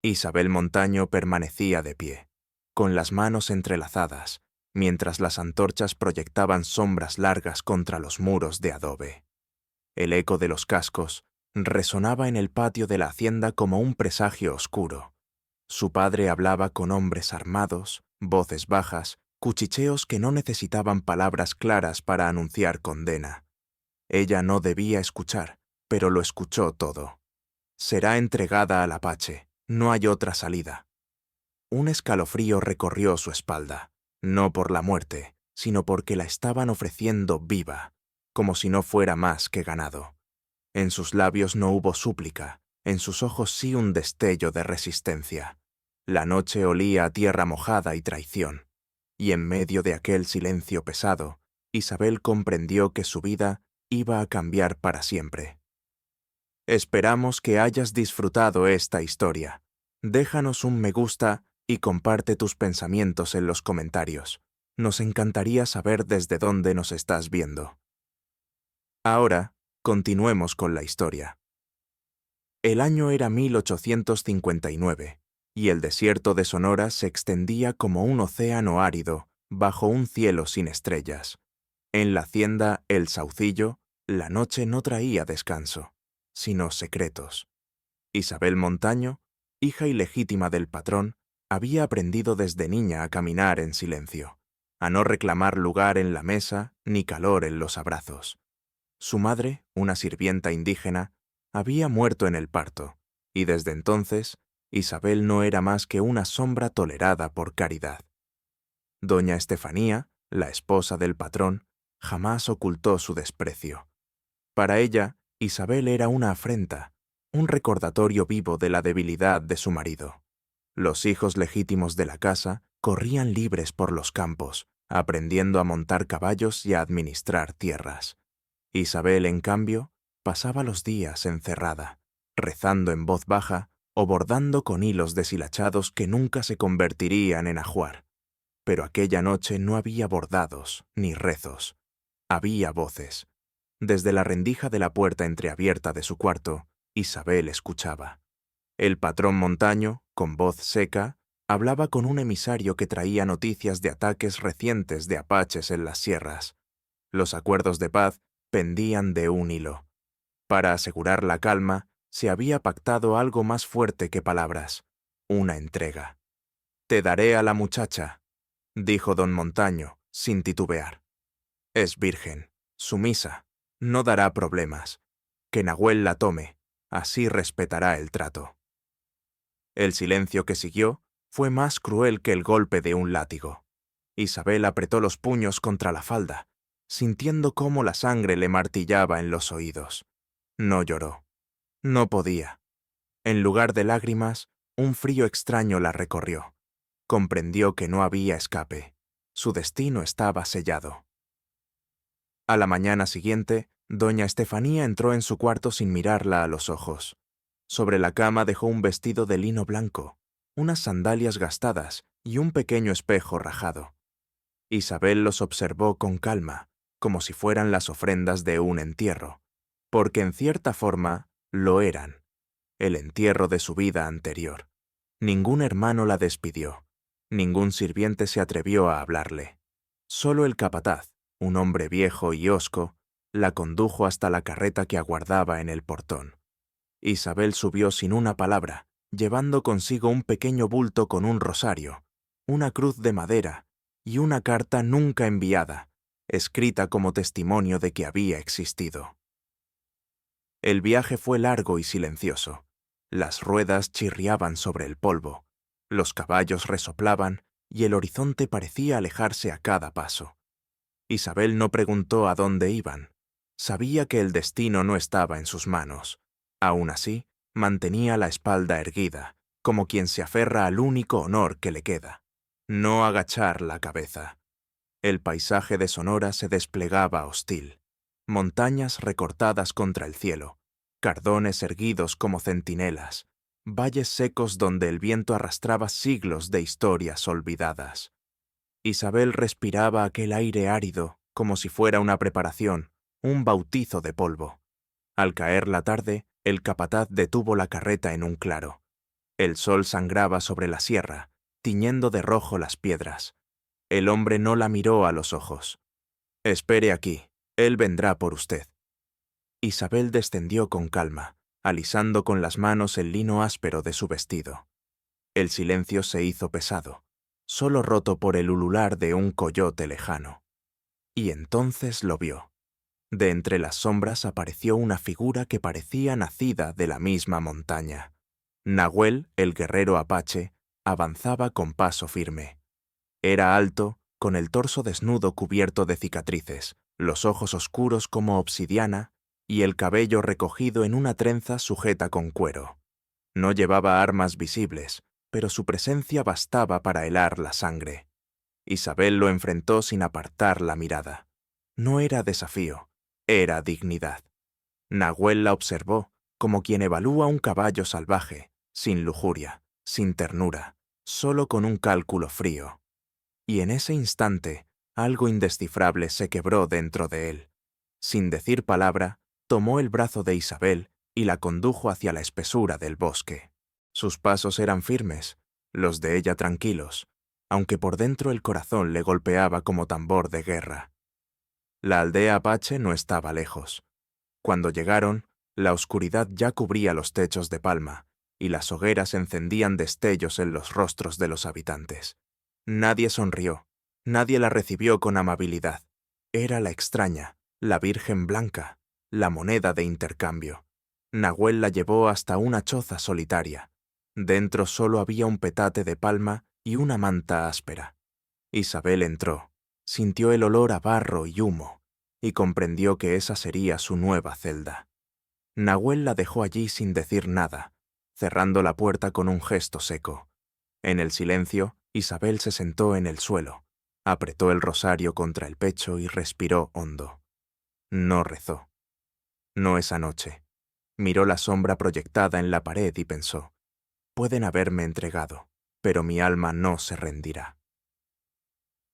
Isabel Montaño permanecía de pie, con las manos entrelazadas, mientras las antorchas proyectaban sombras largas contra los muros de adobe. El eco de los cascos resonaba en el patio de la hacienda como un presagio oscuro. Su padre hablaba con hombres armados, voces bajas, cuchicheos que no necesitaban palabras claras para anunciar condena. Ella no debía escuchar, pero lo escuchó todo. Será entregada al Apache, no hay otra salida. Un escalofrío recorrió su espalda, no por la muerte, sino porque la estaban ofreciendo viva, como si no fuera más que ganado. En sus labios no hubo súplica, en sus ojos sí un destello de resistencia. La noche olía a tierra mojada y traición, y en medio de aquel silencio pesado, Isabel comprendió que su vida iba a cambiar para siempre. Esperamos que hayas disfrutado esta historia. Déjanos un me gusta y comparte tus pensamientos en los comentarios. Nos encantaría saber desde dónde nos estás viendo. Ahora, continuemos con la historia. El año era 1859, y el desierto de Sonora se extendía como un océano árido bajo un cielo sin estrellas. En la hacienda El Saucillo, la noche no traía descanso, sino secretos. Isabel Montaño, hija ilegítima del patrón, había aprendido desde niña a caminar en silencio, a no reclamar lugar en la mesa ni calor en los abrazos. Su madre, una sirvienta indígena, había muerto en el parto, y desde entonces Isabel no era más que una sombra tolerada por caridad. Doña Estefanía, la esposa del patrón, jamás ocultó su desprecio. Para ella, Isabel era una afrenta, un recordatorio vivo de la debilidad de su marido. Los hijos legítimos de la casa corrían libres por los campos, aprendiendo a montar caballos y a administrar tierras. Isabel, en cambio, pasaba los días encerrada, rezando en voz baja o bordando con hilos deshilachados que nunca se convertirían en ajuar. Pero aquella noche no había bordados ni rezos. Había voces. Desde la rendija de la puerta entreabierta de su cuarto, Isabel escuchaba. El patrón Montaño, con voz seca, hablaba con un emisario que traía noticias de ataques recientes de apaches en las sierras. Los acuerdos de paz pendían de un hilo. Para asegurar la calma, se había pactado algo más fuerte que palabras, una entrega. «Te daré a la muchacha», dijo don Montaño, sin titubear. «Es virgen, sumisa, no dará problemas. Que Nahuel la tome, así respetará el trato». El silencio que siguió fue más cruel que el golpe de un látigo. Isabel apretó los puños contra la falda, sintiendo cómo la sangre le martillaba en los oídos. No lloró. No podía. En lugar de lágrimas, un frío extraño la recorrió. Comprendió que no había escape. Su destino estaba sellado. A la mañana siguiente, doña Estefanía entró en su cuarto sin mirarla a los ojos. Sobre la cama dejó un vestido de lino blanco, unas sandalias gastadas y un pequeño espejo rajado. Isabel los observó con calma, como si fueran las ofrendas de un entierro, porque en cierta forma lo eran, el entierro de su vida anterior. Ningún hermano la despidió, ningún sirviente se atrevió a hablarle. Solo el capataz, un hombre viejo y hosco, la condujo hasta la carreta que aguardaba en el portón. Isabel subió sin una palabra, llevando consigo un pequeño bulto con un rosario, una cruz de madera y una carta nunca enviada, escrita como testimonio de que había existido. El viaje fue largo y silencioso. Las ruedas chirriaban sobre el polvo, los caballos resoplaban y el horizonte parecía alejarse a cada paso. Isabel no preguntó a dónde iban. Sabía que el destino no estaba en sus manos. Aún así, mantenía la espalda erguida, como quien se aferra al único honor que le queda: no agachar la cabeza. El paisaje de Sonora se desplegaba hostil. Montañas recortadas contra el cielo, cardones erguidos como centinelas, valles secos donde el viento arrastraba siglos de historias olvidadas. Isabel respiraba aquel aire árido como si fuera una preparación, un bautizo de polvo. Al caer la tarde, el capataz detuvo la carreta en un claro. El sol sangraba sobre la sierra, tiñendo de rojo las piedras. El hombre no la miró a los ojos. «Espere aquí, él vendrá por usted». Isabel descendió con calma, alisando con las manos el lino áspero de su vestido. El silencio se hizo pesado, solo roto por el ulular de un coyote lejano. Y entonces lo vio. De entre las sombras apareció una figura que parecía nacida de la misma montaña. Nahuel, el guerrero apache, avanzaba con paso firme. Era alto, con el torso desnudo cubierto de cicatrices, los ojos oscuros como obsidiana y el cabello recogido en una trenza sujeta con cuero. No llevaba armas visibles, pero su presencia bastaba para helar la sangre. Isabel lo enfrentó sin apartar la mirada. No era desafío, era dignidad. Nahuel la observó como quien evalúa un caballo salvaje, sin lujuria, sin ternura, solo con un cálculo frío. Y en ese instante, algo indescifrable se quebró dentro de él. Sin decir palabra, tomó el brazo de Isabel y la condujo hacia la espesura del bosque. Sus pasos eran firmes, los de ella tranquilos, aunque por dentro el corazón le golpeaba como tambor de guerra. La aldea apache no estaba lejos. Cuando llegaron, la oscuridad ya cubría los techos de palma, y las hogueras encendían destellos en los rostros de los habitantes. Nadie sonrió, nadie la recibió con amabilidad. Era la extraña, la Virgen Blanca, la moneda de intercambio. Nahuel la llevó hasta una choza solitaria. Dentro solo había un petate de palma y una manta áspera. Isabel entró, sintió el olor a barro y humo, y comprendió que esa sería su nueva celda. Nahuel la dejó allí sin decir nada, cerrando la puerta con un gesto seco. En el silencio, Isabel se sentó en el suelo, apretó el rosario contra el pecho y respiró hondo. No rezó. No esa noche. Miró la sombra proyectada en la pared y pensó: pueden haberme entregado, pero mi alma no se rendirá.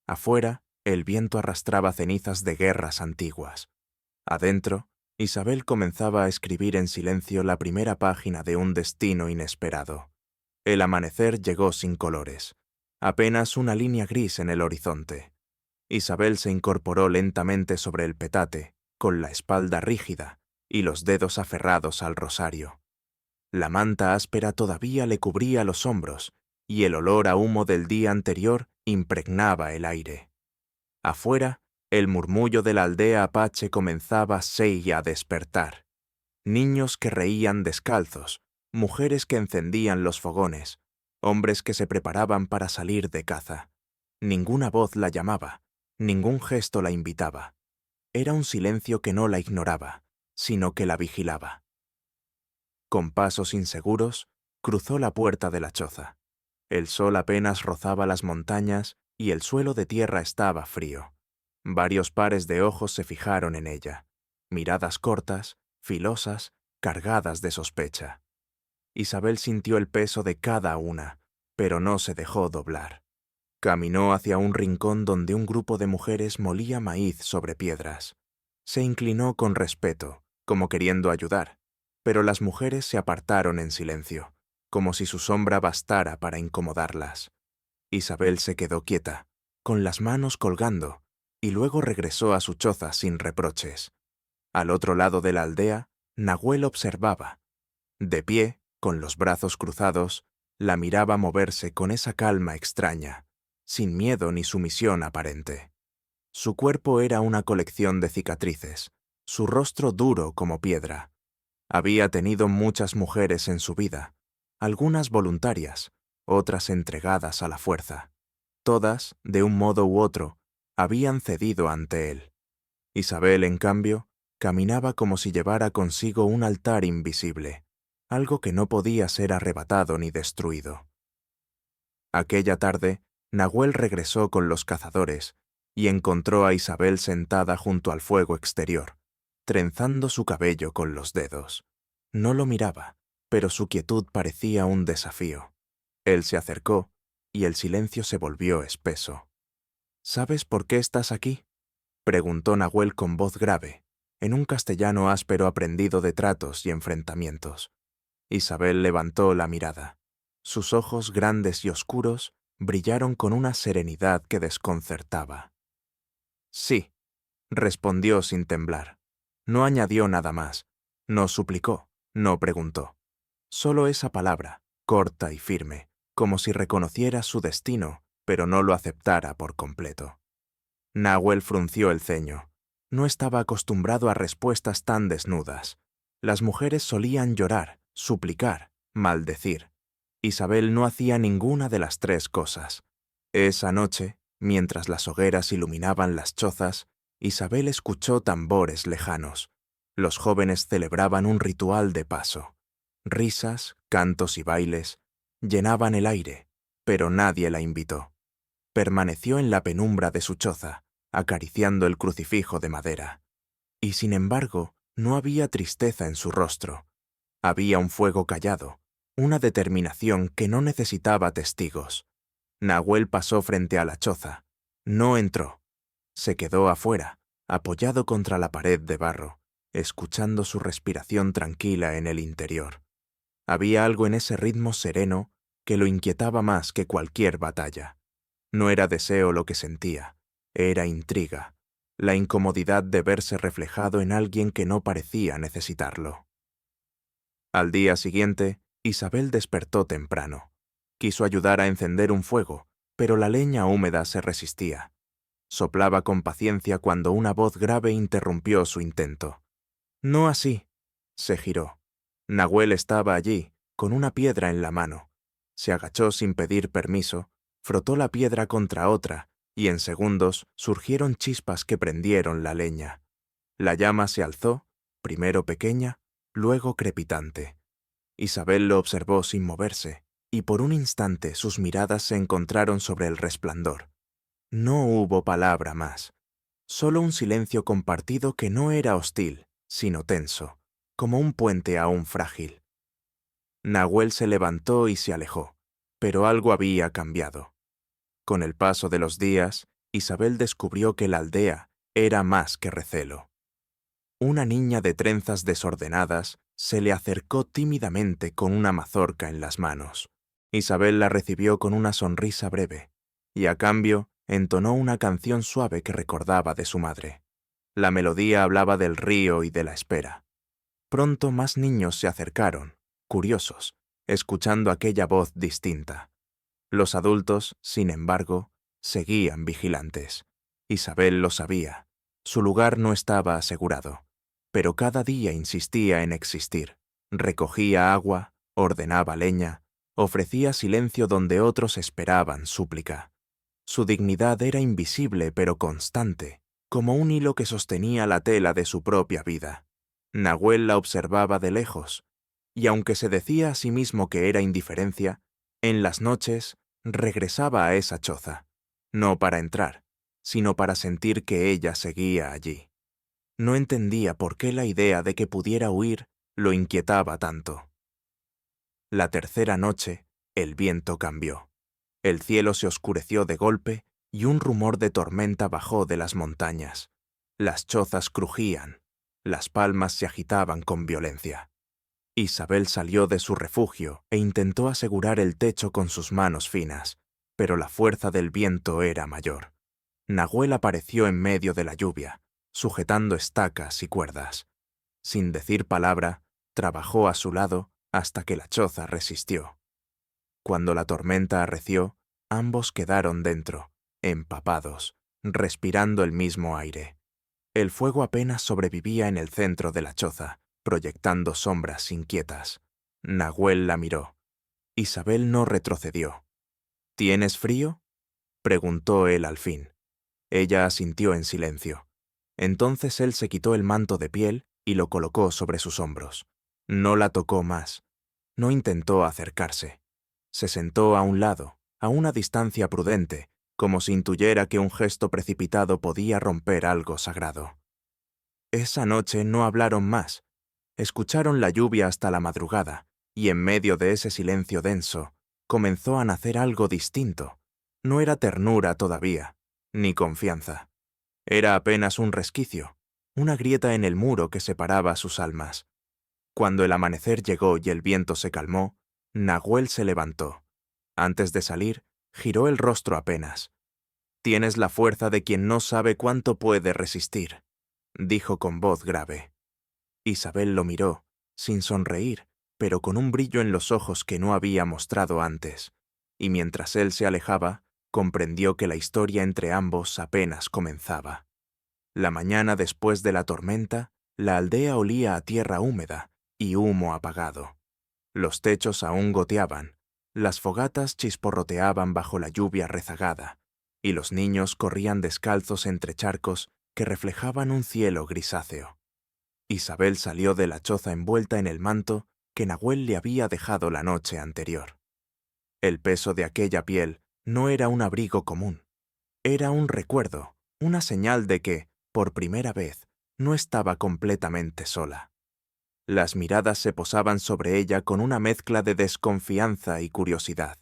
Afuera, el viento arrastraba cenizas de guerras antiguas. Adentro, Isabel comenzaba a escribir en silencio la primera página de un destino inesperado. El amanecer llegó sin colores, apenas una línea gris en el horizonte. Isabel se incorporó lentamente sobre el petate, con la espalda rígida y los dedos aferrados al rosario. La manta áspera todavía le cubría los hombros, y el olor a humo del día anterior impregnaba el aire. Afuera, el murmullo de la aldea apache comenzaba a despertar. Niños que reían descalzos, mujeres que encendían los fogones, hombres que se preparaban para salir de caza. Ninguna voz la llamaba, ningún gesto la invitaba. Era un silencio que no la ignoraba, sino que la vigilaba. Con pasos inseguros, cruzó la puerta de la choza. El sol apenas rozaba las montañas y el suelo de tierra estaba frío. Varios pares de ojos se fijaron en ella, miradas cortas, filosas, cargadas de sospecha. Isabel sintió el peso de cada una, pero no se dejó doblar. Caminó hacia un rincón donde un grupo de mujeres molía maíz sobre piedras. Se inclinó con respeto, como queriendo ayudar, pero las mujeres se apartaron en silencio, como si su sombra bastara para incomodarlas. Isabel se quedó quieta, con las manos colgando, y luego regresó a su choza sin reproches. Al otro lado de la aldea, Nahuel observaba. De pie, con los brazos cruzados, la miraba moverse con esa calma extraña, sin miedo ni sumisión aparente. Su cuerpo era una colección de cicatrices, su rostro duro como piedra. Había tenido muchas mujeres en su vida, algunas voluntarias, otras entregadas a la fuerza. Todas, de un modo u otro, habían cedido ante él. Isabel, en cambio, caminaba como si llevara consigo un altar invisible, algo que no podía ser arrebatado ni destruido. Aquella tarde, Nahuel regresó con los cazadores y encontró a Isabel sentada junto al fuego exterior, trenzando su cabello con los dedos. No lo miraba, pero su quietud parecía un desafío. Él se acercó y el silencio se volvió espeso. «¿Sabes por qué estás aquí?», preguntó Nahuel con voz grave, en un castellano áspero aprendido de tratos y enfrentamientos. Isabel levantó la mirada. Sus ojos grandes y oscuros brillaron con una serenidad que desconcertaba. Sí, respondió sin temblar. No añadió nada más. No suplicó, no preguntó. Solo esa palabra, corta y firme, como si reconociera su destino, pero no lo aceptara por completo. Nahuel frunció el ceño. No estaba acostumbrado a respuestas tan desnudas. Las mujeres solían llorar, suplicar, maldecir. Isabel no hacía ninguna de las tres cosas. Esa noche, mientras las hogueras iluminaban las chozas, Isabel escuchó tambores lejanos. Los jóvenes celebraban un ritual de paso. Risas, cantos y bailes llenaban el aire, pero nadie la invitó. Permaneció en la penumbra de su choza, acariciando el crucifijo de madera. Y sin embargo, no había tristeza en su rostro. Había un fuego callado, una determinación que no necesitaba testigos. Nahuel pasó frente a la choza. No entró. Se quedó afuera, apoyado contra la pared de barro, escuchando su respiración tranquila en el interior. Había algo en ese ritmo sereno que lo inquietaba más que cualquier batalla. No era deseo lo que sentía, era intriga, la incomodidad de verse reflejado en alguien que no parecía necesitarlo. Al día siguiente, Isabel despertó temprano. Quiso ayudar a encender un fuego, pero la leña húmeda se resistía. Soplaba con paciencia cuando una voz grave interrumpió su intento. No así. Se giró. Nahuel estaba allí, con una piedra en la mano. Se agachó sin pedir permiso, frotó la piedra contra otra, y en segundos surgieron chispas que prendieron la leña. La llama se alzó, primero pequeña, luego crepitante. Isabel lo observó sin moverse, y por un instante sus miradas se encontraron sobre el resplandor. No hubo palabra más, solo un silencio compartido que no era hostil, sino tenso, como un puente aún frágil. Nahuel se levantó y se alejó, pero algo había cambiado. Con el paso de los días, Isabel descubrió que la aldea era más que recelo. Una niña de trenzas desordenadas se le acercó tímidamente con una mazorca en las manos. Isabel la recibió con una sonrisa breve, y a cambio entonó una canción suave que recordaba de su madre. La melodía hablaba del río y de la espera. Pronto más niños se acercaron, curiosos, escuchando aquella voz distinta. Los adultos, sin embargo, seguían vigilantes. Isabel lo sabía. Su lugar no estaba asegurado, pero cada día insistía en existir. Recogía agua, ordenaba leña, ofrecía silencio donde otros esperaban súplica. Su dignidad era invisible pero constante, como un hilo que sostenía la tela de su propia vida. Nahuel la observaba de lejos, y aunque se decía a sí mismo que era indiferencia, en las noches regresaba a esa choza, no para entrar, sino para sentir que ella seguía allí. No entendía por qué la idea de que pudiera huir lo inquietaba tanto. La tercera noche, el viento cambió. El cielo se oscureció de golpe y un rumor de tormenta bajó de las montañas. Las chozas crujían, las palmas se agitaban con violencia. Isabel salió de su refugio e intentó asegurar el techo con sus manos finas, pero la fuerza del viento era mayor. Nahuel apareció en medio de la lluvia, sujetando estacas y cuerdas. Sin decir palabra, trabajó a su lado hasta que la choza resistió. Cuando la tormenta arreció, ambos quedaron dentro, empapados, respirando el mismo aire. El fuego apenas sobrevivía en el centro de la choza, proyectando sombras inquietas. Nahuel la miró. Isabel no retrocedió. ¿Tienes frío?, preguntó él al fin. Ella asintió en silencio. Entonces él se quitó el manto de piel y lo colocó sobre sus hombros. No la tocó más. No intentó acercarse. Se sentó a un lado, a una distancia prudente, como si intuyera que un gesto precipitado podía romper algo sagrado. Esa noche no hablaron más. Escucharon la lluvia hasta la madrugada, y en medio de ese silencio denso, comenzó a nacer algo distinto. No era ternura todavía, ni confianza. Era apenas un resquicio, una grieta en el muro que separaba sus almas. Cuando el amanecer llegó y el viento se calmó, Nahuel se levantó. Antes de salir, giró el rostro apenas. «Tienes la fuerza de quien no sabe cuánto puede resistir», dijo con voz grave. Isabel lo miró, sin sonreír, pero con un brillo en los ojos que no había mostrado antes, y mientras él se alejaba, comprendió que la historia entre ambos apenas comenzaba. La mañana después de la tormenta, la aldea olía a tierra húmeda y humo apagado. Los techos aún goteaban, las fogatas chisporroteaban bajo la lluvia rezagada, y los niños corrían descalzos entre charcos que reflejaban un cielo grisáceo. Isabel salió de la choza envuelta en el manto que Nahuel le había dejado la noche anterior. El peso de aquella piel no era un abrigo común, era un recuerdo, una señal de que, por primera vez, no estaba completamente sola. Las miradas se posaban sobre ella con una mezcla de desconfianza y curiosidad.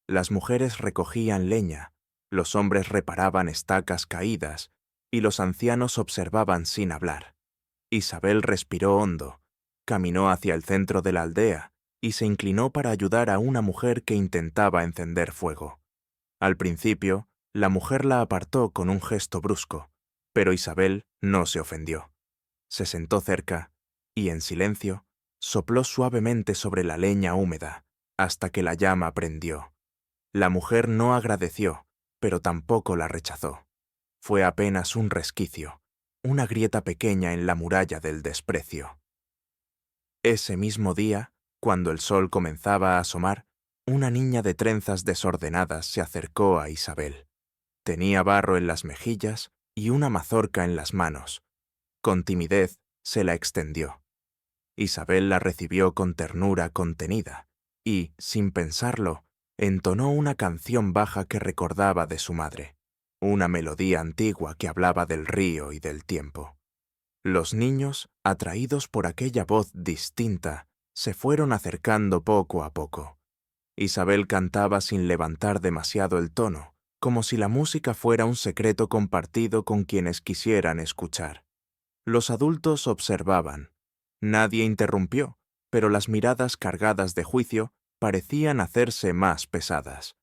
Las mujeres recogían leña, los hombres reparaban estacas caídas y los ancianos observaban sin hablar. Isabel respiró hondo, caminó hacia el centro de la aldea y se inclinó para ayudar a una mujer que intentaba encender fuego. Al principio, la mujer la apartó con un gesto brusco, pero Isabel no se ofendió. Se sentó cerca y, en silencio, sopló suavemente sobre la leña húmeda hasta que la llama prendió. La mujer no agradeció, pero tampoco la rechazó. Fue apenas un resquicio, una grieta pequeña en la muralla del desprecio. Ese mismo día, cuando el sol comenzaba a asomar, una niña de trenzas desordenadas se acercó a Isabel. Tenía barro en las mejillas y una mazorca en las manos. Con timidez se la extendió. Isabel la recibió con ternura contenida y, sin pensarlo, entonó una canción baja que recordaba de su madre, una melodía antigua que hablaba del río y del tiempo. Los niños, atraídos por aquella voz distinta, se fueron acercando poco a poco. Isabel cantaba sin levantar demasiado el tono, como si la música fuera un secreto compartido con quienes quisieran escuchar. Los adultos observaban. Nadie interrumpió, pero las miradas cargadas de juicio parecían hacerse más pesadas.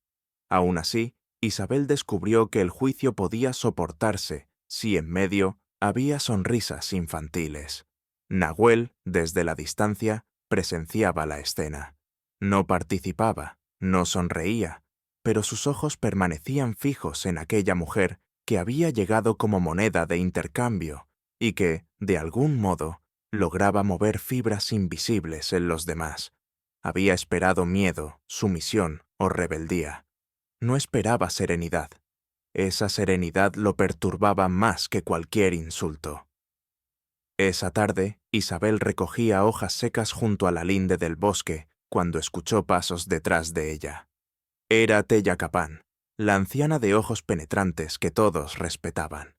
Aún así, Isabel descubrió que el juicio podía soportarse si en medio había sonrisas infantiles. Nahuel, desde la distancia, presenciaba la escena. No participaba, no sonreía, pero sus ojos permanecían fijos en aquella mujer que había llegado como moneda de intercambio y que, de algún modo, lograba mover fibras invisibles en los demás. Había esperado miedo, sumisión o rebeldía. No esperaba serenidad. Esa serenidad lo perturbaba más que cualquier insulto. Esa tarde, Isabel recogía hojas secas junto a la linde del bosque cuando escuchó pasos detrás de ella. Era Teyacapán, la anciana de ojos penetrantes que todos respetaban.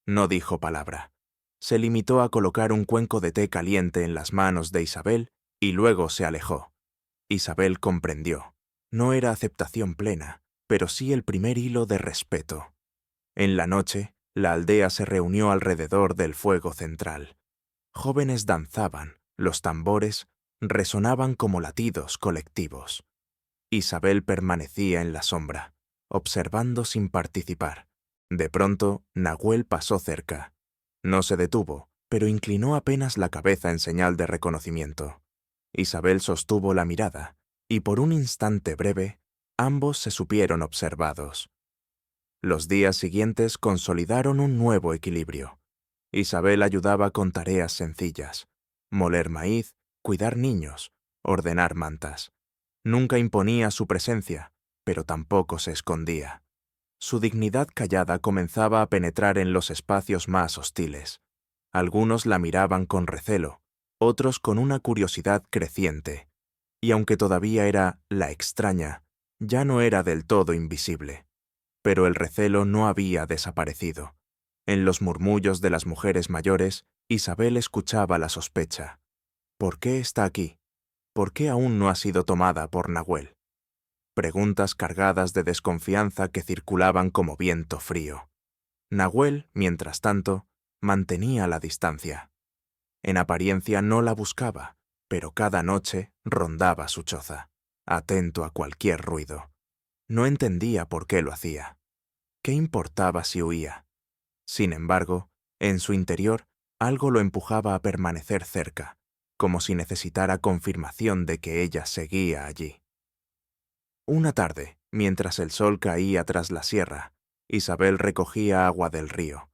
No dijo palabra. Se limitó a colocar un cuenco de té caliente en las manos de Isabel y luego se alejó. Isabel comprendió. No era aceptación plena, pero sí el primer hilo de respeto. En la noche, la aldea se reunió alrededor del fuego central. Jóvenes danzaban, los tambores resonaban como latidos colectivos. Isabel permanecía en la sombra, observando sin participar. De pronto, Nahuel pasó cerca. No se detuvo, pero inclinó apenas la cabeza en señal de reconocimiento. Isabel sostuvo la mirada, y por un instante breve, ambos se supieron observados. Los días siguientes consolidaron un nuevo equilibrio. Isabel ayudaba con tareas sencillas: moler maíz, cuidar niños, ordenar mantas. Nunca imponía su presencia, pero tampoco se escondía. Su dignidad callada comenzaba a penetrar en los espacios más hostiles. Algunos la miraban con recelo, otros con una curiosidad creciente. Y aunque todavía era la extraña, ya no era del todo invisible. Pero el recelo no había desaparecido. En los murmullos de las mujeres mayores, Isabel escuchaba la sospecha. ¿Por qué está aquí? ¿Por qué aún no ha sido tomada por Nahuel? Preguntas cargadas de desconfianza que circulaban como viento frío. Nahuel, mientras tanto, mantenía la distancia. En apariencia no la buscaba, pero cada noche rondaba su choza. atento a cualquier ruido. No entendía por qué lo hacía. ¿Qué importaba si huía? Sin embargo, en su interior, algo lo empujaba a permanecer cerca, como si necesitara confirmación de que ella seguía allí. Una tarde, mientras el sol caía tras la sierra, Isabel recogía agua del río.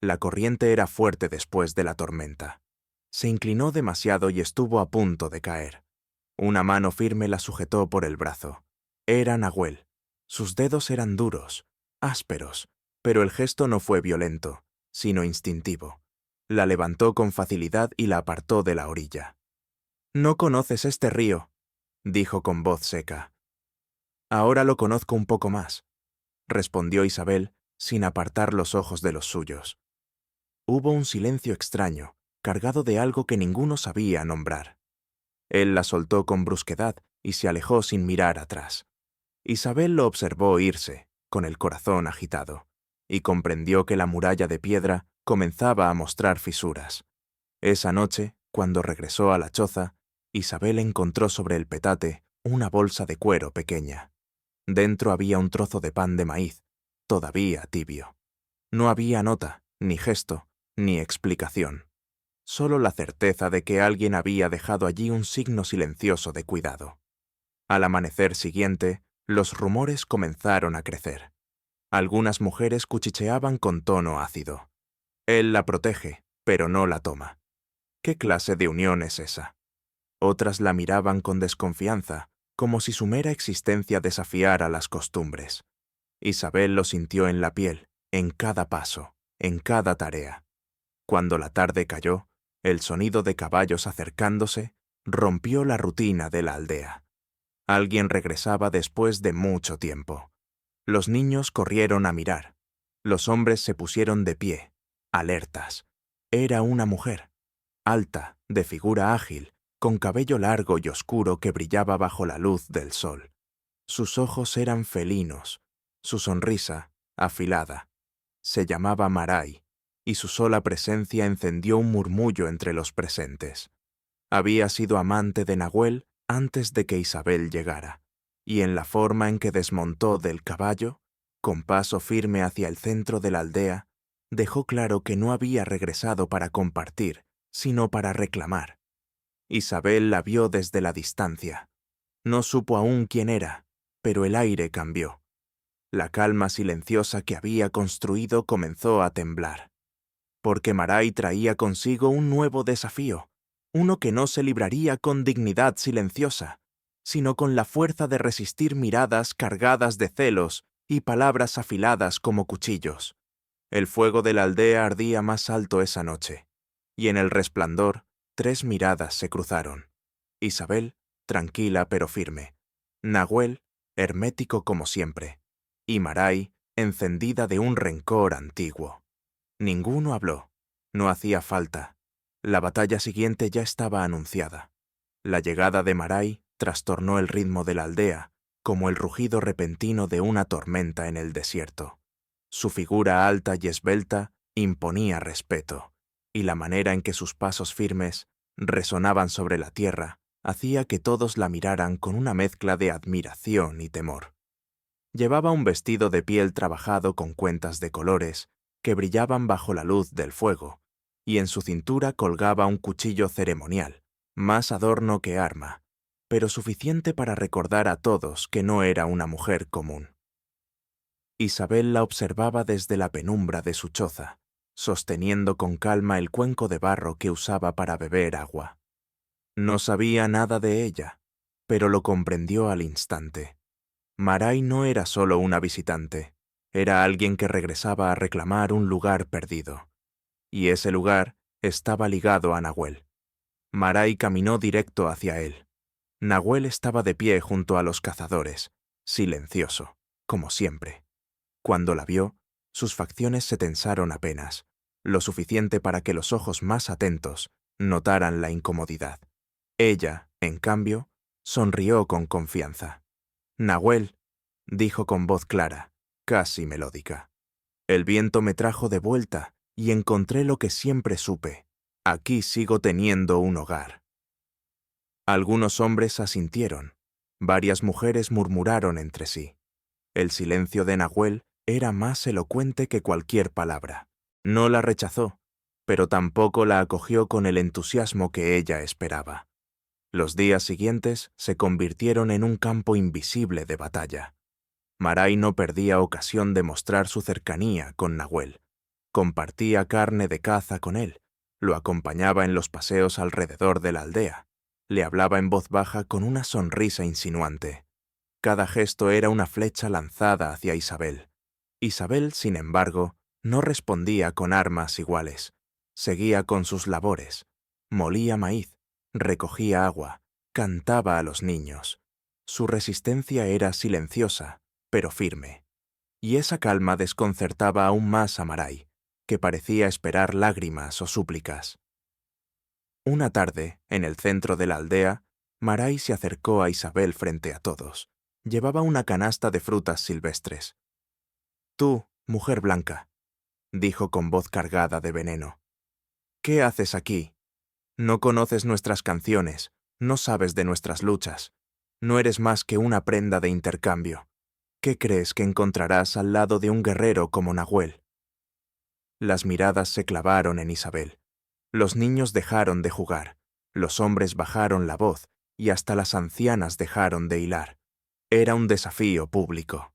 La corriente era fuerte después de la tormenta. Se inclinó demasiado y estuvo a punto de caer. Una mano firme la sujetó por el brazo. Era Nahuel. Sus dedos eran duros, ásperos, pero el gesto no fue violento, sino instintivo. La levantó con facilidad y la apartó de la orilla. «No conoces este río», dijo con voz seca. «Ahora lo conozco un poco más», respondió Isabel, sin apartar los ojos de los suyos. Hubo un silencio extraño, cargado de algo que ninguno sabía nombrar. Él la soltó con brusquedad y se alejó sin mirar atrás. Isabel lo observó irse, con el corazón agitado, y comprendió que la muralla de piedra comenzaba a mostrar fisuras. Esa noche, cuando regresó a la choza, Isabel encontró sobre el petate una bolsa de cuero pequeña. Dentro había un trozo de pan de maíz, todavía tibio. No había nota, ni gesto, ni explicación. Solo la certeza de que alguien había dejado allí un signo silencioso de cuidado. Al amanecer siguiente, los rumores comenzaron a crecer. Algunas mujeres cuchicheaban con tono ácido. Él la protege, pero no la toma. ¿Qué clase de unión es esa? Otras la miraban con desconfianza, como si su mera existencia desafiara las costumbres. Isabel lo sintió en la piel, en cada paso, en cada tarea. Cuando la tarde cayó, el sonido de caballos acercándose rompió la rutina de la aldea. Alguien regresaba después de mucho tiempo. Los niños corrieron a mirar. Los hombres se pusieron de pie, alertas. Era una mujer, alta, de figura ágil, con cabello largo y oscuro que brillaba bajo la luz del sol. Sus ojos eran felinos, su sonrisa afilada. Se llamaba Maray, y su sola presencia encendió un murmullo entre los presentes. Había sido amante de Nahuel antes de que Isabel llegara, y en la forma en que desmontó del caballo, con paso firme hacia el centro de la aldea, dejó claro que no había regresado para compartir, sino para reclamar. Isabel la vio desde la distancia. No supo aún quién era, pero el aire cambió. La calma silenciosa que había construido comenzó a temblar. Porque Maray traía consigo un nuevo desafío, uno que no se libraría con dignidad silenciosa, sino con la fuerza de resistir miradas cargadas de celos y palabras afiladas como cuchillos. El fuego de la aldea ardía más alto esa noche, y en el resplandor 3 miradas se cruzaron. Isabel, tranquila pero firme. Nahuel, hermético como siempre. Y Maray, encendida de un rencor antiguo. Ninguno habló. No hacía falta. La batalla siguiente ya estaba anunciada. La llegada de Maray trastornó el ritmo de la aldea, como el rugido repentino de una tormenta en el desierto. Su figura alta y esbelta imponía respeto, y la manera en que sus pasos firmes resonaban sobre la tierra hacía que todos la miraran con una mezcla de admiración y temor. Llevaba un vestido de piel trabajado con cuentas de colores que brillaban bajo la luz del fuego, y en su cintura colgaba un cuchillo ceremonial, más adorno que arma, pero suficiente para recordar a todos que no era una mujer común. Isabel la observaba desde la penumbra de su choza, sosteniendo con calma el cuenco de barro que usaba para beber agua. No sabía nada de ella, pero lo comprendió al instante. Maray no era solo una visitante, era alguien que regresaba a reclamar un lugar perdido. Y ese lugar estaba ligado a Nahuel. Maray caminó directo hacia él. Nahuel estaba de pie junto a los cazadores, silencioso, como siempre. Cuando la vio, sus facciones se tensaron apenas, lo suficiente para que los ojos más atentos notaran la incomodidad. Ella, en cambio, sonrió con confianza. «Nahuel», dijo con voz clara, casi melódica. «El viento me trajo de vuelta y encontré lo que siempre supe. Aquí sigo teniendo un hogar». Algunos hombres asintieron. Varias mujeres murmuraron entre sí. El silencio de Nahuel era más elocuente que cualquier palabra. No la rechazó, pero tampoco la acogió con el entusiasmo que ella esperaba. Los días siguientes se convirtieron en un campo invisible de batalla. Marai no perdía ocasión de mostrar su cercanía con Nahuel. Compartía carne de caza con él, lo acompañaba en los paseos alrededor de la aldea, le hablaba en voz baja con una sonrisa insinuante. Cada gesto era una flecha lanzada hacia Isabel. Isabel, sin embargo, no respondía con armas iguales. Seguía con sus labores. Molía maíz, recogía agua, cantaba a los niños. Su resistencia era silenciosa, pero firme. Y esa calma desconcertaba aún más a Marai, que parecía esperar lágrimas o súplicas. Una tarde, en el centro de la aldea, Marai se acercó a Isabel frente a todos. Llevaba una canasta de frutas silvestres. «Tú, mujer blanca», dijo con voz cargada de veneno. «¿Qué haces aquí? No conoces nuestras canciones, no sabes de nuestras luchas. No eres más que una prenda de intercambio. ¿Qué crees que encontrarás al lado de un guerrero como Nahuel?» Las miradas se clavaron en Isabel. Los niños dejaron de jugar, los hombres bajaron la voz y hasta las ancianas dejaron de hilar. Era un desafío público.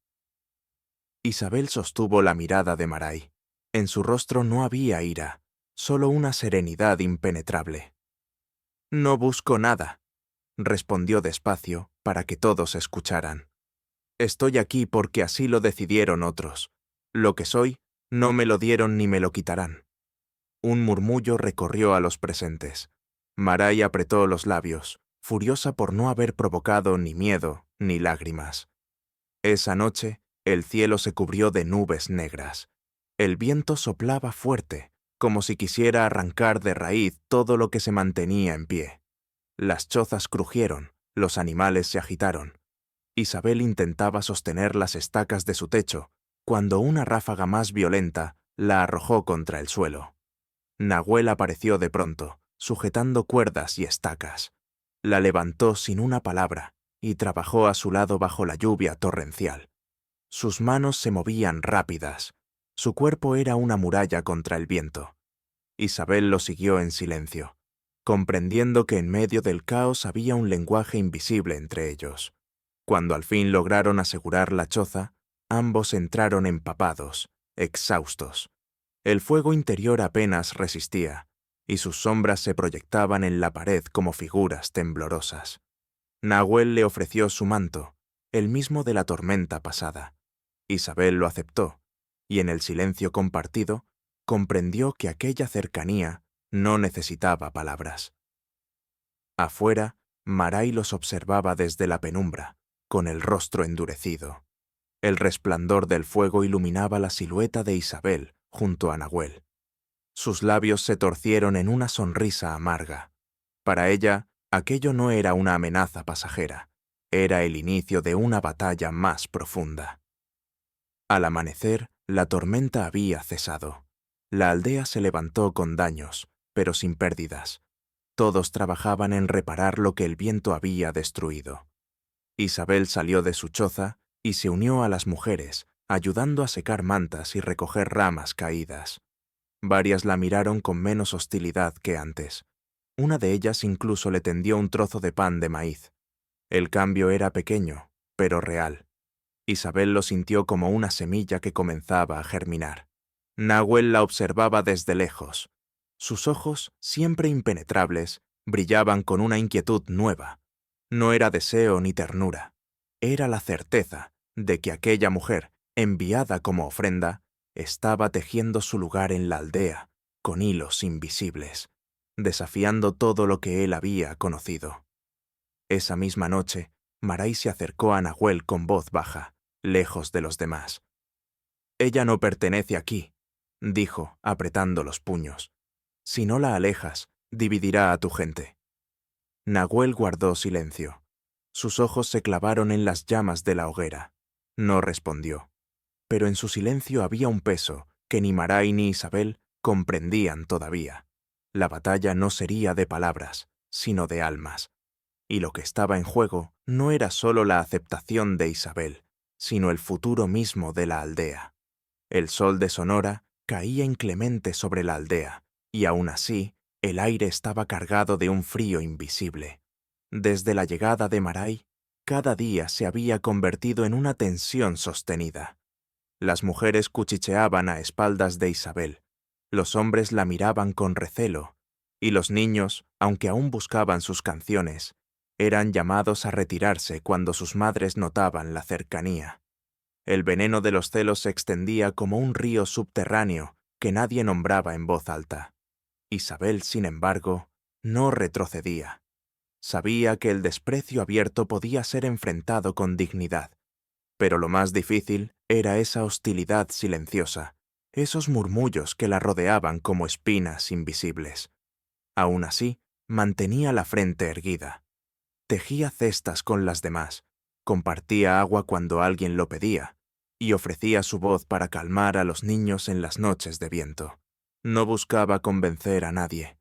Isabel sostuvo la mirada de Marai. En su rostro no había ira, solo una serenidad impenetrable. «No busco nada», respondió despacio para que todos escucharan. «Estoy aquí porque así lo decidieron otros. Lo que soy, no me lo dieron ni me lo quitarán». Un murmullo recorrió a los presentes. Marai apretó los labios, furiosa por no haber provocado ni miedo ni lágrimas. Esa noche, el cielo se cubrió de nubes negras. El viento soplaba fuerte, como si quisiera arrancar de raíz todo lo que se mantenía en pie. Las chozas crujieron, los animales se agitaron. Isabel intentaba sostener las estacas de su techo, cuando una ráfaga más violenta la arrojó contra el suelo. Nahuel apareció de pronto, sujetando cuerdas y estacas. La levantó sin una palabra y trabajó a su lado bajo la lluvia torrencial. Sus manos se movían rápidas. Su cuerpo era una muralla contra el viento. Isabel lo siguió en silencio, comprendiendo que en medio del caos había un lenguaje invisible entre ellos. Cuando al fin lograron asegurar la choza, ambos entraron empapados, exhaustos. El fuego interior apenas resistía, y sus sombras se proyectaban en la pared como figuras temblorosas. Nahuel le ofreció su manto, el mismo de la tormenta pasada. Isabel lo aceptó, y en el silencio compartido, comprendió que aquella cercanía no necesitaba palabras. Afuera, Marai los observaba desde la penumbra, con el rostro endurecido. El resplandor del fuego iluminaba la silueta de Isabel junto a Nahuel. Sus labios se torcieron en una sonrisa amarga. Para ella, aquello no era una amenaza pasajera, era el inicio de una batalla más profunda. Al amanecer, la tormenta había cesado. La aldea se levantó con daños, pero sin pérdidas. Todos trabajaban en reparar lo que el viento había destruido. Isabel salió de su choza y se unió a las mujeres, ayudando a secar mantas y recoger ramas caídas. Varias la miraron con menos hostilidad que antes. Una de ellas incluso le tendió un trozo de pan de maíz. El cambio era pequeño, pero real. Isabel lo sintió como una semilla que comenzaba a germinar. Nahuel la observaba desde lejos. Sus ojos, siempre impenetrables, brillaban con una inquietud nueva. No era deseo ni ternura. Era la certeza de que aquella mujer, enviada como ofrenda, estaba tejiendo su lugar en la aldea, con hilos invisibles, desafiando todo lo que él había conocido. Esa misma noche, Marai se acercó a Nahuel con voz baja, lejos de los demás. «Ella no pertenece aquí», dijo, apretando los puños. «Si no la alejas, dividirá a tu gente». Nahuel guardó silencio. Sus ojos se clavaron en las llamas de la hoguera. No respondió. Pero en su silencio había un peso que ni Marai ni Isabel comprendían todavía. La batalla no sería de palabras, sino de almas. y lo que estaba en juego no era solo la aceptación de Isabel, sino el futuro mismo de la aldea. El sol de Sonora caía inclemente sobre la aldea, y aún así, el aire estaba cargado de un frío invisible. Desde la llegada de Maray, cada día se había convertido en una tensión sostenida. Las mujeres cuchicheaban a espaldas de Isabel, los hombres la miraban con recelo, y los niños, aunque aún buscaban sus canciones, eran llamados a retirarse cuando sus madres notaban la cercanía. El veneno de los celos se extendía como un río subterráneo que nadie nombraba en voz alta. Isabel, sin embargo, no retrocedía. Sabía que el desprecio abierto podía ser enfrentado con dignidad, pero lo más difícil era esa hostilidad silenciosa, esos murmullos que la rodeaban como espinas invisibles. Aún así, mantenía la frente erguida. Tejía cestas con las demás, compartía agua cuando alguien lo pedía, y ofrecía su voz para calmar a los niños en las noches de viento. No buscaba convencer a nadie,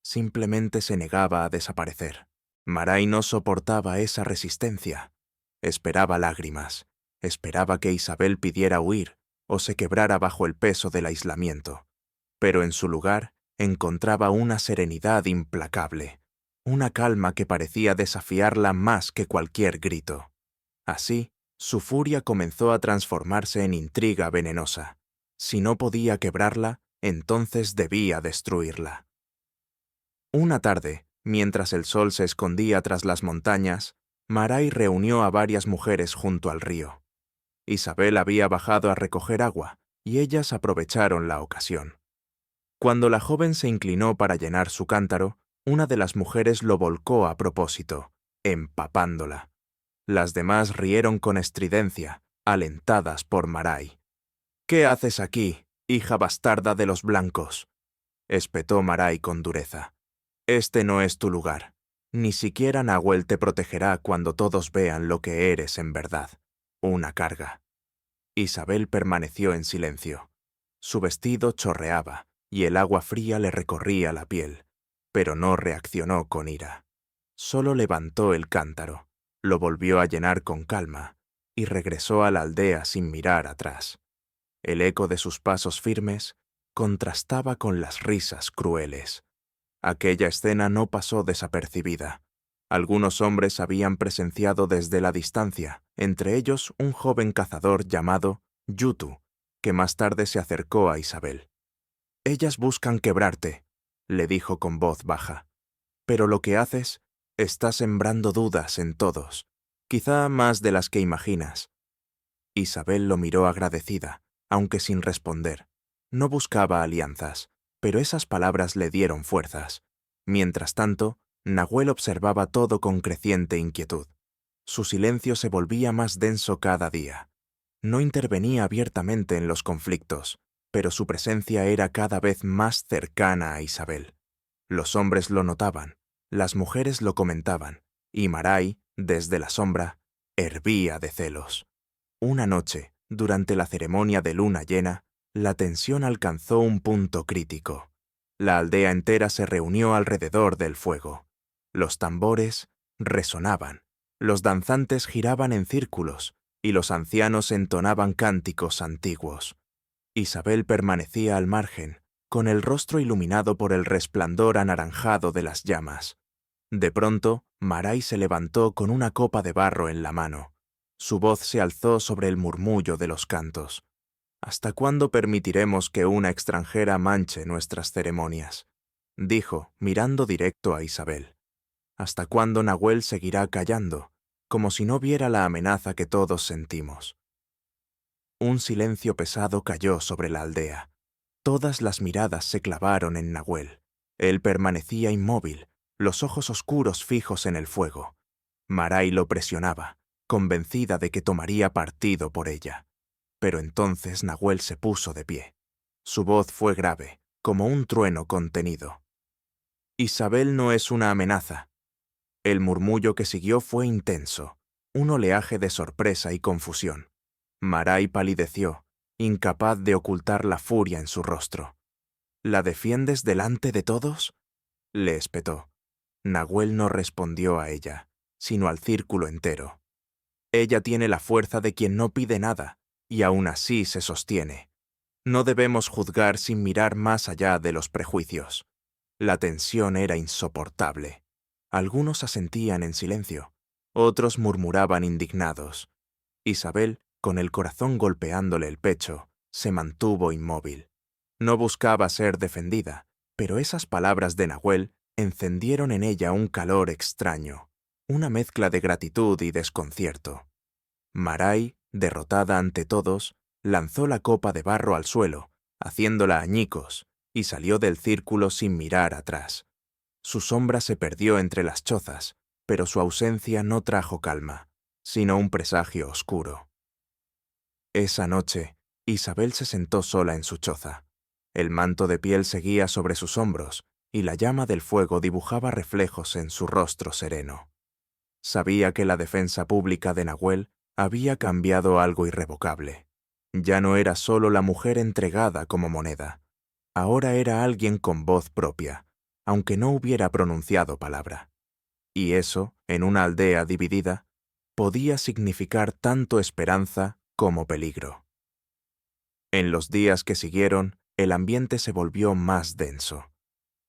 simplemente se negaba a desaparecer. Maray no soportaba esa resistencia. Esperaba lágrimas, esperaba que Isabel pidiera huir o se quebrara bajo el peso del aislamiento. Pero en su lugar encontraba una serenidad implacable, una calma que parecía desafiarla más que cualquier grito. Así, su furia comenzó a transformarse en intriga venenosa. Si no podía quebrarla, entonces debía destruirla. Una tarde, mientras el sol se escondía tras las montañas, Maray reunió a varias mujeres junto al río. Isabel había bajado a recoger agua, y ellas aprovecharon la ocasión. Cuando la joven se inclinó para llenar su cántaro, una de las mujeres lo volcó a propósito, empapándola. Las demás rieron con estridencia, alentadas por Maray. «¿Qué haces aquí, hija bastarda de los blancos?», espetó Maray con dureza. «Este no es tu lugar. Ni siquiera Nahuel te protegerá cuando todos vean lo que eres en verdad, una carga». Isabel permaneció en silencio. Su vestido chorreaba, y el agua fría le recorría la piel, pero no reaccionó con ira. Solo levantó el cántaro, lo volvió a llenar con calma, y regresó a la aldea sin mirar atrás. El eco de sus pasos firmes contrastaba con las risas crueles. Aquella escena no pasó desapercibida. Algunos hombres habían presenciado desde la distancia, entre ellos un joven cazador llamado Yutu, que más tarde se acercó a Isabel. «Ellas buscan quebrarte», le dijo con voz baja. «Pero lo que haces está sembrando dudas en todos, quizá más de las que imaginas». Isabel lo miró agradecida, aunque sin responder. No buscaba alianzas, pero esas palabras le dieron fuerzas. Mientras tanto, Nahuel observaba todo con creciente inquietud. Su silencio se volvía más denso cada día. No intervenía abiertamente en los conflictos, pero su presencia era cada vez más cercana a Isabel. Los hombres lo notaban, las mujeres lo comentaban, y Maray, desde la sombra, hervía de celos. Una noche, durante la ceremonia de luna llena, la tensión alcanzó un punto crítico. La aldea entera se reunió alrededor del fuego. Los tambores resonaban, los danzantes giraban en círculos, y los ancianos entonaban cánticos antiguos. Isabel permanecía al margen, con el rostro iluminado por el resplandor anaranjado de las llamas. De pronto, Maray se levantó con una copa de barro en la mano. Su voz se alzó sobre el murmullo de los cantos. «¿Hasta cuándo permitiremos que una extranjera manche nuestras ceremonias?», dijo, mirando directo a Isabel. «¿Hasta cuándo Nahuel seguirá callando, como si no viera la amenaza que todos sentimos?». Un silencio pesado cayó sobre la aldea. Todas las miradas se clavaron en Nahuel. Él permanecía inmóvil, los ojos oscuros fijos en el fuego. Maray lo presionaba, convencida de que tomaría partido por ella. Pero entonces Nahuel se puso de pie. Su voz fue grave, como un trueno contenido. «Isabel no es una amenaza». El murmullo que siguió fue intenso, un oleaje de sorpresa y confusión. Maray palideció, incapaz de ocultar la furia en su rostro. «¿La defiendes delante de todos?», le espetó. Nahuel no respondió a ella. sino al círculo entero. Ella tiene la fuerza de quien no pide nada, y aún así se sostiene. No debemos juzgar sin mirar más allá de los prejuicios. La tensión era insoportable. Algunos asentían en silencio, otros murmuraban indignados. Isabel, con el corazón golpeándole el pecho, se mantuvo inmóvil. No buscaba ser defendida, pero esas palabras de Nahuel encendieron en ella un calor extraño, una mezcla de gratitud y desconcierto. Maray, derrotada ante todos, lanzó la copa de barro al suelo, haciéndola añicos, y salió del círculo sin mirar atrás. Su sombra se perdió entre las chozas, pero su ausencia no trajo calma, sino un presagio oscuro. Esa noche, Isabel se sentó sola en su choza. El manto de piel seguía sobre sus hombros, y la llama del fuego dibujaba reflejos en su rostro sereno. Sabía que la defensa pública de Nahuel había cambiado algo irrevocable. Ya no era solo la mujer entregada como moneda. Ahora era alguien con voz propia, aunque no hubiera pronunciado palabra. Y eso, en una aldea dividida, podía significar tanto esperanza como peligro. En los días que siguieron, el ambiente se volvió más denso.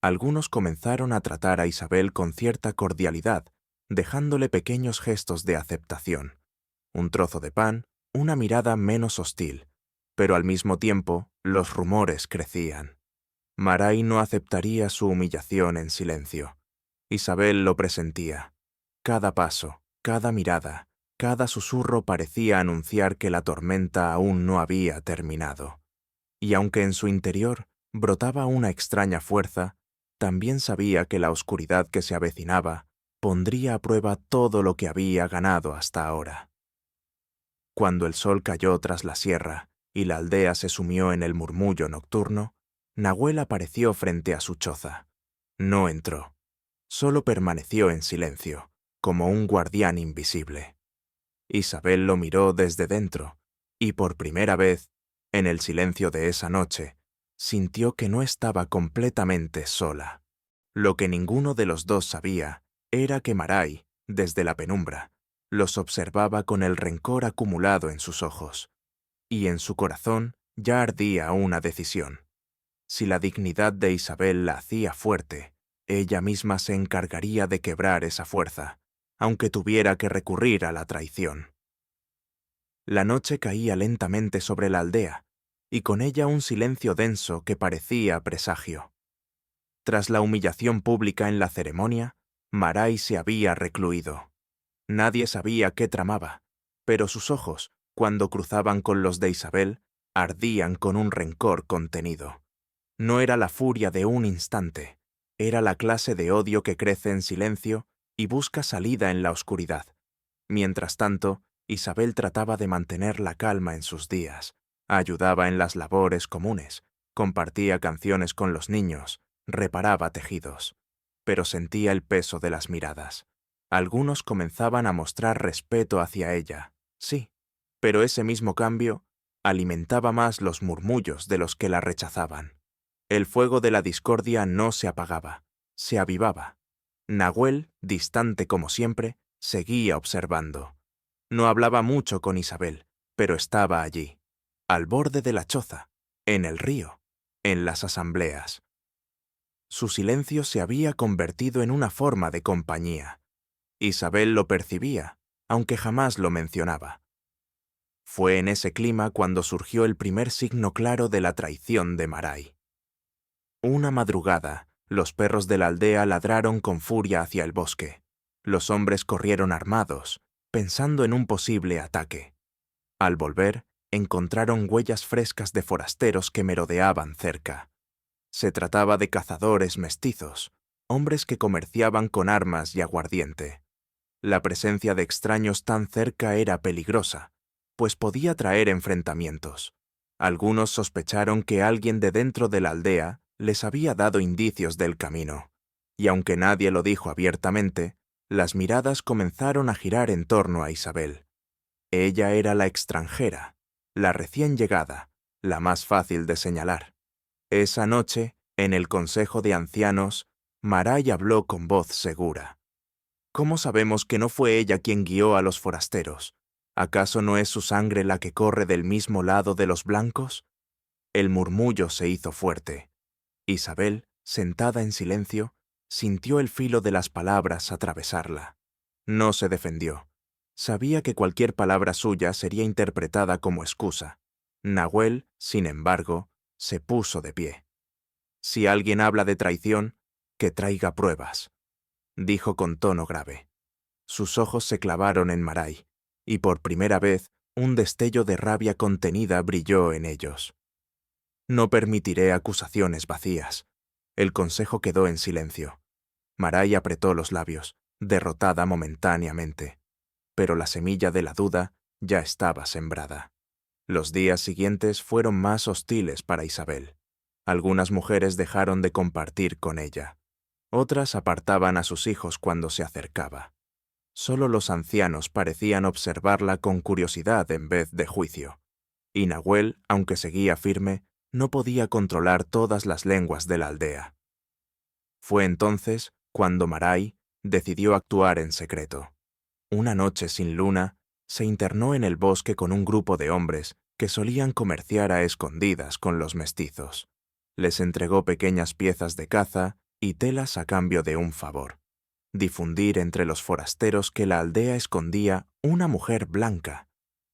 Algunos comenzaron a tratar a Isabel con cierta cordialidad, dejándole pequeños gestos de aceptación. Un trozo de pan, una mirada menos hostil, pero al mismo tiempo los rumores crecían. Maray no aceptaría su humillación en silencio. Isabel lo presentía. Cada paso, cada mirada, cada susurro parecía anunciar que la tormenta aún no había terminado. Y aunque en su interior brotaba una extraña fuerza, también sabía que la oscuridad que se avecinaba pondría a prueba todo lo que había ganado hasta ahora. Cuando el sol cayó tras la sierra y la aldea se sumió en el murmullo nocturno, Nahuel apareció frente a su choza. No entró. Solo permaneció en silencio, como un guardián invisible. Isabel lo miró desde dentro, y por primera vez, en el silencio de esa noche, sintió que no estaba completamente sola. Lo que ninguno de los dos sabía era que Maray, desde la penumbra, los observaba con el rencor acumulado en sus ojos, y en su corazón ya ardía una decisión. Si la dignidad de Isabel la hacía fuerte, ella misma se encargaría de quebrar esa fuerza, aunque tuviera que recurrir a la traición. La noche caía lentamente sobre la aldea, y con ella un silencio denso que parecía presagio. Tras la humillación pública en la ceremonia, Maray se había recluido. Nadie sabía qué tramaba, pero sus ojos, cuando cruzaban con los de Isabel, ardían con un rencor contenido. No era la furia de un instante, era la clase de odio que crece en silencio y busca salida en la oscuridad. Mientras tanto, Isabel trataba de mantener la calma en sus días, ayudaba en las labores comunes, compartía canciones con los niños, reparaba tejidos, pero sentía el peso de las miradas. Algunos comenzaban a mostrar respeto hacia ella, sí, pero ese mismo cambio alimentaba más los murmullos de los que la rechazaban. El fuego de la discordia no se apagaba, se avivaba. Nahuel, distante como siempre, seguía observando. No hablaba mucho con Isabel, pero estaba allí, al borde de la choza, en el río, en las asambleas. Su silencio se había convertido en una forma de compañía. Isabel lo percibía, aunque jamás lo mencionaba. Fue en ese clima cuando surgió el primer signo claro de la traición de Maray. Una madrugada, los perros de la aldea ladraron con furia hacia el bosque. Los hombres corrieron armados, pensando en un posible ataque. Al volver, encontraron huellas frescas de forasteros que merodeaban cerca. Se trataba de cazadores mestizos, hombres que comerciaban con armas y aguardiente. La presencia de extraños tan cerca era peligrosa, pues podía traer enfrentamientos. Algunos sospecharon que alguien de dentro de la aldea les había dado indicios del camino, y aunque nadie lo dijo abiertamente, las miradas comenzaron a girar en torno a Isabel. Ella era la extranjera, la recién llegada, la más fácil de señalar. Esa noche, en el Consejo de Ancianos, Maray habló con voz segura. ¿Cómo sabemos que no fue ella quien guió a los forasteros? ¿Acaso no es su sangre la que corre del mismo lado de los blancos? El murmullo se hizo fuerte. Isabel, sentada en silencio, sintió el filo de las palabras atravesarla. No se defendió. Sabía que cualquier palabra suya sería interpretada como excusa. Nahuel, sin embargo, se puso de pie. Si alguien habla de traición, que traiga pruebas, dijo con tono grave. Sus ojos se clavaron en Maray, y por primera vez un destello de rabia contenida brilló en ellos. No permitiré acusaciones vacías. El consejo quedó en silencio. Maray apretó los labios, derrotada momentáneamente. Pero la semilla de la duda ya estaba sembrada. Los días siguientes fueron más hostiles para Isabel. Algunas mujeres dejaron de compartir con ella. Otras apartaban a sus hijos cuando se acercaba. Solo los ancianos parecían observarla con curiosidad en vez de juicio. Y Nahuel, aunque seguía firme, no podía controlar todas las lenguas de la aldea. Fue entonces cuando Maray decidió actuar en secreto. Una noche sin luna, se internó en el bosque con un grupo de hombres que solían comerciar a escondidas con los mestizos. Les entregó pequeñas piezas de caza y telas a cambio de un favor: difundir entre los forasteros que la aldea escondía una mujer blanca.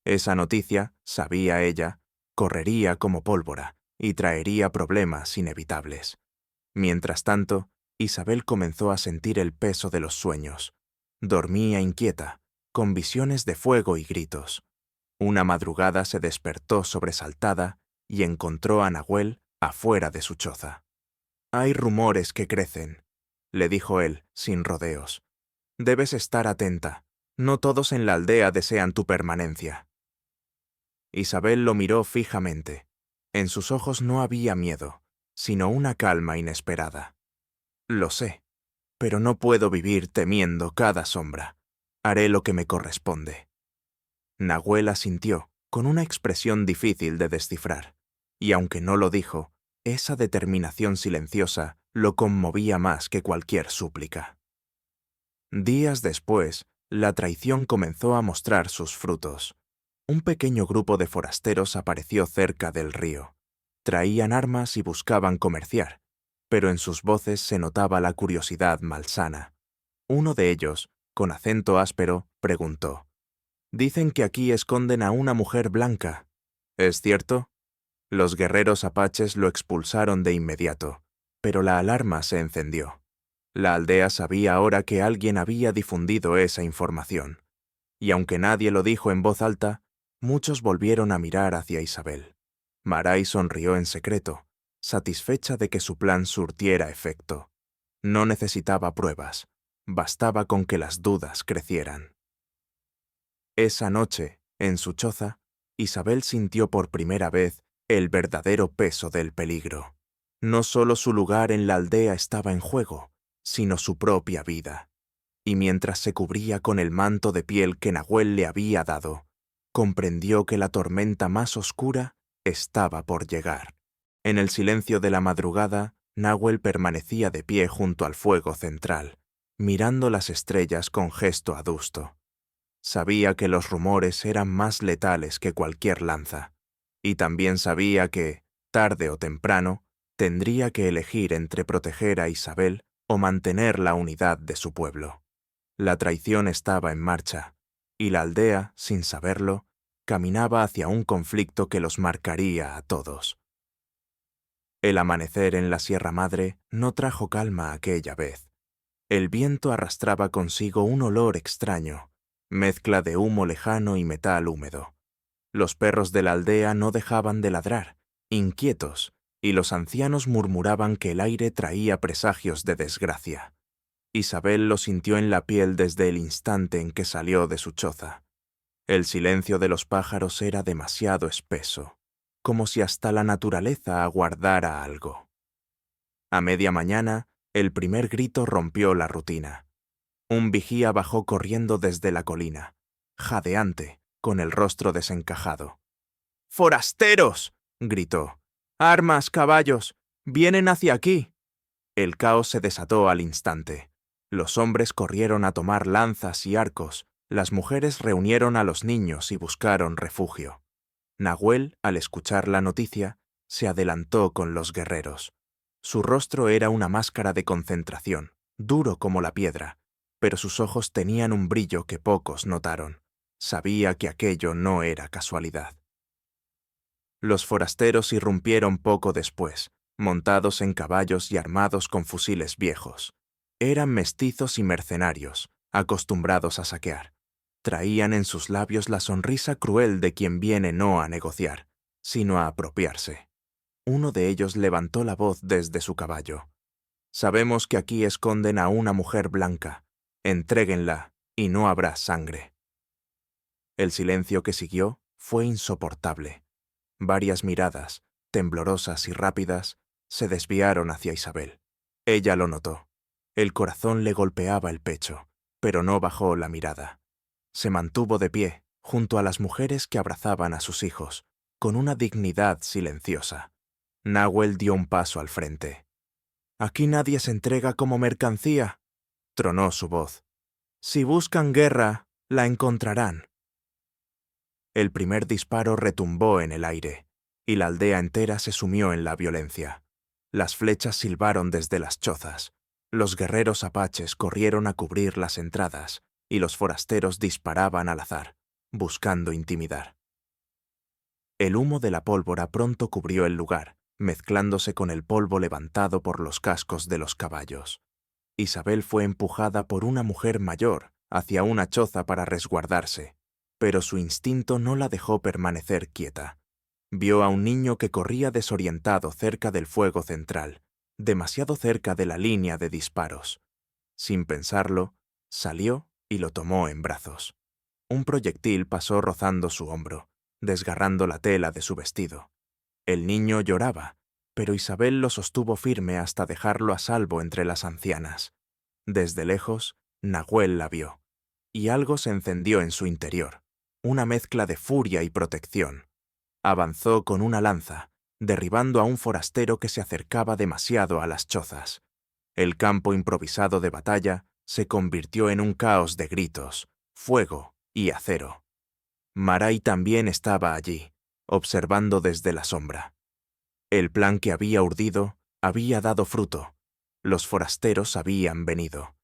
Esa noticia, sabía ella, correría como pólvora y traería problemas inevitables. Mientras tanto, Isabel comenzó a sentir el peso de los sueños. Dormía inquieta, con visiones de fuego y gritos. Una madrugada se despertó sobresaltada y encontró a Nahuel afuera de su choza. «Hay rumores que crecen», le dijo él, sin rodeos. «Debes estar atenta. No todos en la aldea desean tu permanencia». Isabel lo miró fijamente. En sus ojos no había miedo, sino una calma inesperada. «Lo sé, pero no puedo vivir temiendo cada sombra. Haré lo que me corresponde». Nahuel asintió, con una expresión difícil de descifrar, y aunque no lo dijo, esa determinación silenciosa lo conmovía más que cualquier súplica. Días después, la traición comenzó a mostrar sus frutos. Un pequeño grupo de forasteros apareció cerca del río. Traían armas y buscaban comerciar, pero en sus voces se notaba la curiosidad malsana. Uno de ellos, con acento áspero, preguntó: «Dicen que aquí esconden a una mujer blanca. ¿Es cierto?». Los guerreros apaches lo expulsaron de inmediato, pero la alarma se encendió. La aldea sabía ahora que alguien había difundido esa información, y aunque nadie lo dijo en voz alta, muchos volvieron a mirar hacia Isabel. Maray sonrió en secreto, satisfecha de que su plan surtiera efecto. No necesitaba pruebas, bastaba con que las dudas crecieran. Esa noche, en su choza, Isabel sintió por primera vez el verdadero peso del peligro. No solo su lugar en la aldea estaba en juego, sino su propia vida. Y mientras se cubría con el manto de piel que Nahuel le había dado, comprendió que la tormenta más oscura estaba por llegar. En el silencio de la madrugada, Nahuel permanecía de pie junto al fuego central, mirando las estrellas con gesto adusto. Sabía que los rumores eran más letales que cualquier lanza, y también sabía que, tarde o temprano, tendría que elegir entre proteger a Isabel o mantener la unidad de su pueblo. La traición estaba en marcha, y la aldea, sin saberlo, caminaba hacia un conflicto que los marcaría a todos. El amanecer en la Sierra Madre no trajo calma aquella vez. El viento arrastraba consigo un olor extraño, mezcla de humo lejano y metal húmedo. Los perros de la aldea no dejaban de ladrar, inquietos, y los ancianos murmuraban que el aire traía presagios de desgracia. Isabel lo sintió en la piel desde el instante en que salió de su choza. El silencio de los pájaros era demasiado espeso, como si hasta la naturaleza aguardara algo. A media mañana, el primer grito rompió la rutina. Un vigía bajó corriendo desde la colina, jadeante, con el rostro desencajado. «¡Forasteros!», gritó. «¡Armas, caballos! ¡Vienen hacia aquí!». El caos se desató al instante. Los hombres corrieron a tomar lanzas y arcos, las mujeres reunieron a los niños y buscaron refugio. Nahuel, al escuchar la noticia, se adelantó con los guerreros. Su rostro era una máscara de concentración, duro como la piedra, pero sus ojos tenían un brillo que pocos notaron. Sabía que aquello no era casualidad. Los forasteros irrumpieron poco después, montados en caballos y armados con fusiles viejos. Eran mestizos y mercenarios, acostumbrados a saquear. Traían en sus labios la sonrisa cruel de quien viene no a negociar, sino a apropiarse. Uno de ellos levantó la voz desde su caballo. «Sabemos que aquí esconden a una mujer blanca. Entréguenla, y no habrá sangre». El silencio que siguió fue insoportable. Varias miradas, temblorosas y rápidas, se desviaron hacia Isabel. Ella lo notó. El corazón le golpeaba el pecho, pero no bajó la mirada. Se mantuvo de pie, junto a las mujeres que abrazaban a sus hijos, con una dignidad silenciosa. Nahuel dio un paso al frente. «Aquí nadie se entrega como mercancía», tronó su voz. «Si buscan guerra, la encontrarán». El primer disparo retumbó en el aire, y la aldea entera se sumió en la violencia. Las flechas silbaron desde las chozas. Los guerreros apaches corrieron a cubrir las entradas, y los forasteros disparaban al azar, buscando intimidar. El humo de la pólvora pronto cubrió el lugar, mezclándose con el polvo levantado por los cascos de los caballos. Isabel fue empujada por una mujer mayor hacia una choza para resguardarse, pero su instinto no la dejó permanecer quieta. Vio a un niño que corría desorientado cerca del fuego central, demasiado cerca de la línea de disparos. Sin pensarlo, salió y lo tomó en brazos. Un proyectil pasó rozando su hombro, desgarrando la tela de su vestido. El niño lloraba, pero Isabel lo sostuvo firme hasta dejarlo a salvo entre las ancianas. Desde lejos, Nahuel la vio, y algo se encendió en su interior, una mezcla de furia y protección. Avanzó con una lanza, derribando a un forastero que se acercaba demasiado a las chozas. El campo improvisado de batalla se convirtió en un caos de gritos, fuego y acero. Maray también estaba allí, observando desde la sombra. El plan que había urdido había dado fruto. Los forasteros habían venido,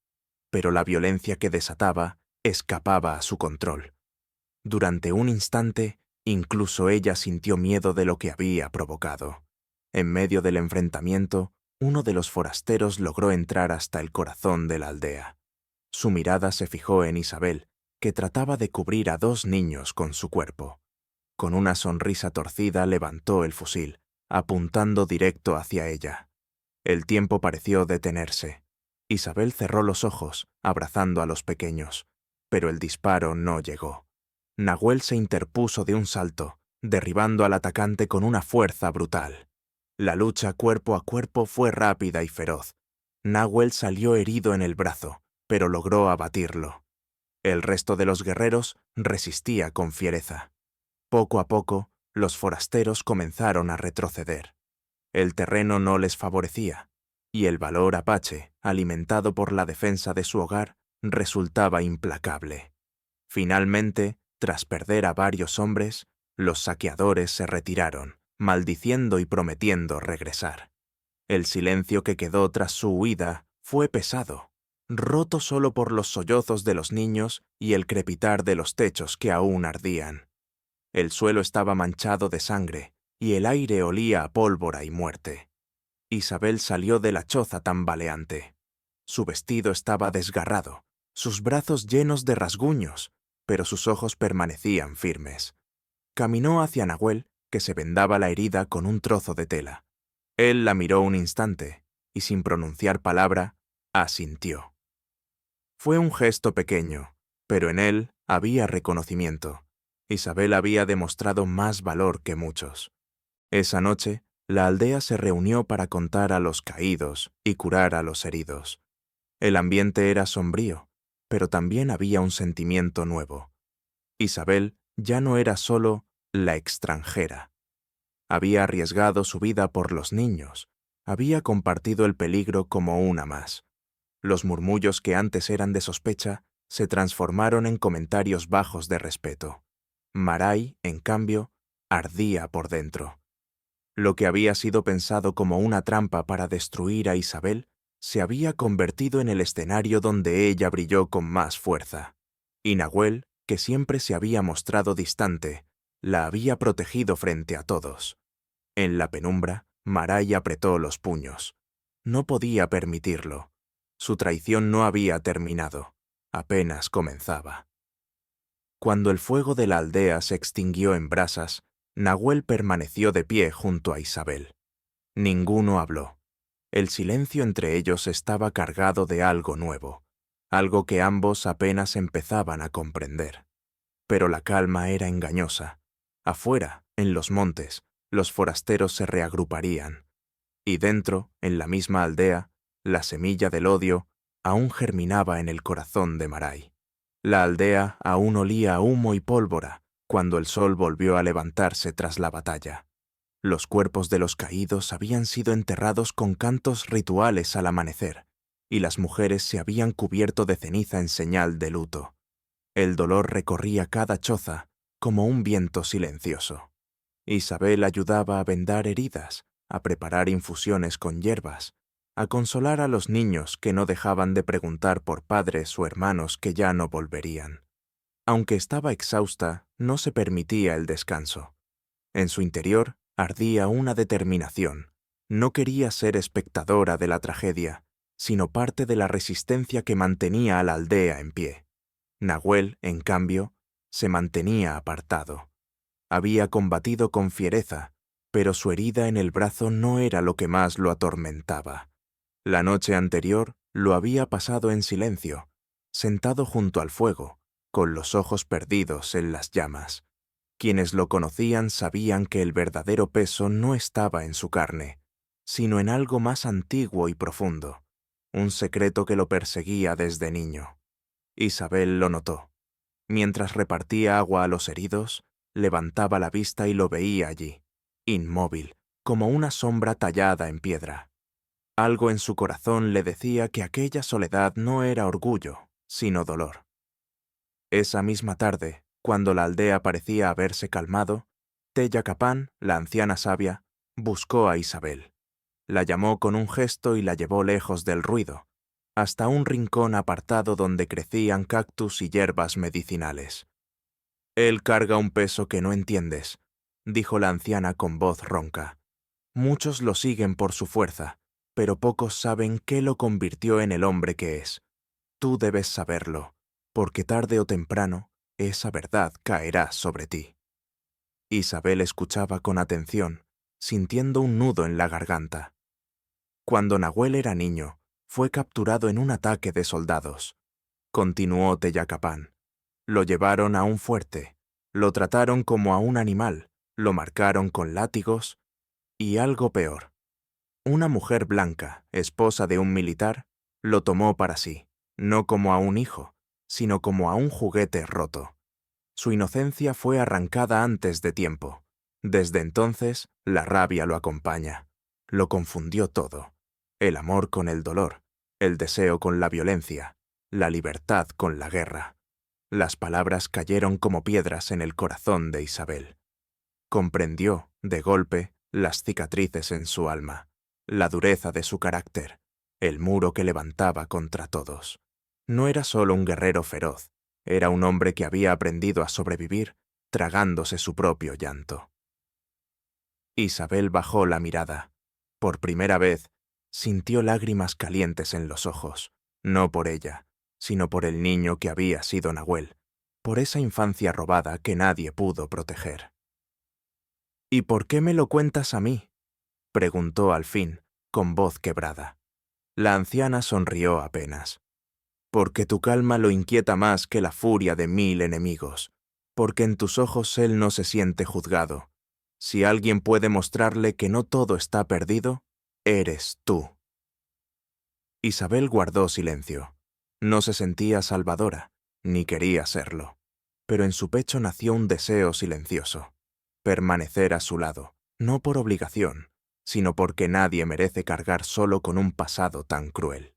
pero la violencia que desataba escapaba a su control. Durante un instante, incluso ella sintió miedo de lo que había provocado. En medio del enfrentamiento, uno de los forasteros logró entrar hasta el corazón de la aldea. Su mirada se fijó en Isabel, que trataba de cubrir a dos niños con su cuerpo. Con una sonrisa torcida levantó el fusil, apuntando directo hacia ella. El tiempo pareció detenerse. Isabel cerró los ojos, abrazando a los pequeños, pero el disparo no llegó. Nahuel se interpuso de un salto, derribando al atacante con una fuerza brutal. La lucha cuerpo a cuerpo fue rápida y feroz. Nahuel salió herido en el brazo, pero logró abatirlo. El resto de los guerreros resistía con fiereza. Poco a poco, los forasteros comenzaron a retroceder. El terreno no les favorecía, y el valor apache, alimentado por la defensa de su hogar, resultaba implacable. Finalmente, tras perder a varios hombres, los saqueadores se retiraron, maldiciendo y prometiendo regresar. El silencio que quedó tras su huida fue pesado, roto solo por los sollozos de los niños y el crepitar de los techos que aún ardían. El suelo estaba manchado de sangre y el aire olía a pólvora y muerte. Isabel salió de la choza tambaleante. Su vestido estaba desgarrado, sus brazos llenos de rasguños, pero sus ojos permanecían firmes. Caminó hacia Nahuel, que se vendaba la herida con un trozo de tela. Él la miró un instante y, sin pronunciar palabra, asintió. Fue un gesto pequeño, pero en él había reconocimiento. Isabel había demostrado más valor que muchos. Esa noche, la aldea se reunió para contar a los caídos y curar a los heridos. El ambiente era sombrío, pero también había un sentimiento nuevo. Isabel ya no era solo la extranjera. Había arriesgado su vida por los niños, había compartido el peligro como una más. Los murmullos que antes eran de sospecha se transformaron en comentarios bajos de respeto. Marai, en cambio, ardía por dentro. Lo que había sido pensado como una trampa para destruir a Isabel se había convertido en el escenario donde ella brilló con más fuerza. Y Nahuel, que siempre se había mostrado distante, la había protegido frente a todos. En la penumbra, Marai apretó los puños. No podía permitirlo. Su traición no había terminado. Apenas comenzaba. Cuando el fuego de la aldea se extinguió en brasas, Nahuel permaneció de pie junto a Isabel. Ninguno habló. El silencio entre ellos estaba cargado de algo nuevo, algo que ambos apenas empezaban a comprender. Pero la calma era engañosa. Afuera, en los montes, los forasteros se reagruparían. Y dentro, en la misma aldea, la semilla del odio aún germinaba en el corazón de Marai. La aldea aún olía a humo y pólvora cuando el sol volvió a levantarse tras la batalla. Los cuerpos de los caídos habían sido enterrados con cantos rituales al amanecer, y las mujeres se habían cubierto de ceniza en señal de luto. El dolor recorría cada choza como un viento silencioso. Isabel ayudaba a vendar heridas, a preparar infusiones con hierbas, a consolar a los niños que no dejaban de preguntar por padres o hermanos que ya no volverían. Aunque estaba exhausta, no se permitía el descanso. En su interior ardía una determinación. No quería ser espectadora de la tragedia, sino parte de la resistencia que mantenía a la aldea en pie. Nahuel, en cambio, se mantenía apartado. Había combatido con fiereza, pero su herida en el brazo no era lo que más lo atormentaba. La noche anterior lo había pasado en silencio, sentado junto al fuego, con los ojos perdidos en las llamas. Quienes lo conocían sabían que el verdadero peso no estaba en su carne, sino en algo más antiguo y profundo, un secreto que lo perseguía desde niño. Isabel lo notó. Mientras repartía agua a los heridos, levantaba la vista y lo veía allí, inmóvil, como una sombra tallada en piedra. Algo en su corazón le decía que aquella soledad no era orgullo, sino dolor. Esa misma tarde, cuando la aldea parecía haberse calmado, Teyacapán, la anciana sabia, buscó a Isabel. La llamó con un gesto y la llevó lejos del ruido, hasta un rincón apartado donde crecían cactus y hierbas medicinales. «Él carga un peso que no entiendes», dijo la anciana con voz ronca. «Muchos lo siguen por su fuerza, pero pocos saben qué lo convirtió en el hombre que es. Tú debes saberlo, porque tarde o temprano esa verdad caerá sobre ti». Isabel escuchaba con atención, sintiendo un nudo en la garganta. Cuando Nahuel era niño, fue capturado en un ataque de soldados. Continuó Teyacapán. Lo llevaron a un fuerte, lo trataron como a un animal, lo marcaron con látigos y algo peor. Una mujer blanca, esposa de un militar, lo tomó para sí, no como a un hijo, sino como a un juguete roto. Su inocencia fue arrancada antes de tiempo. Desde entonces, la rabia lo acompaña. Lo confundió todo. El amor con el dolor, el deseo con la violencia, la libertad con la guerra. Las palabras cayeron como piedras en el corazón de Isabel. Comprendió, de golpe, las cicatrices en su alma, la dureza de su carácter, el muro que levantaba contra todos. No era solo un guerrero feroz, era un hombre que había aprendido a sobrevivir tragándose su propio llanto. Isabel bajó la mirada. Por primera vez, sintió lágrimas calientes en los ojos, no por ella, sino por el niño que había sido Nahuel, por esa infancia robada que nadie pudo proteger. «¿Y por qué me lo cuentas a mí?», preguntó al fin, con voz quebrada. La anciana sonrió apenas. «Porque tu calma lo inquieta más que la furia de 1000 enemigos, porque en tus ojos él no se siente juzgado. Si alguien puede mostrarle que no todo está perdido, eres tú». Isabel guardó silencio. No se sentía salvadora, ni quería serlo. Pero en su pecho nació un deseo silencioso. Permanecer a su lado, no por obligación, sino porque nadie merece cargar solo con un pasado tan cruel.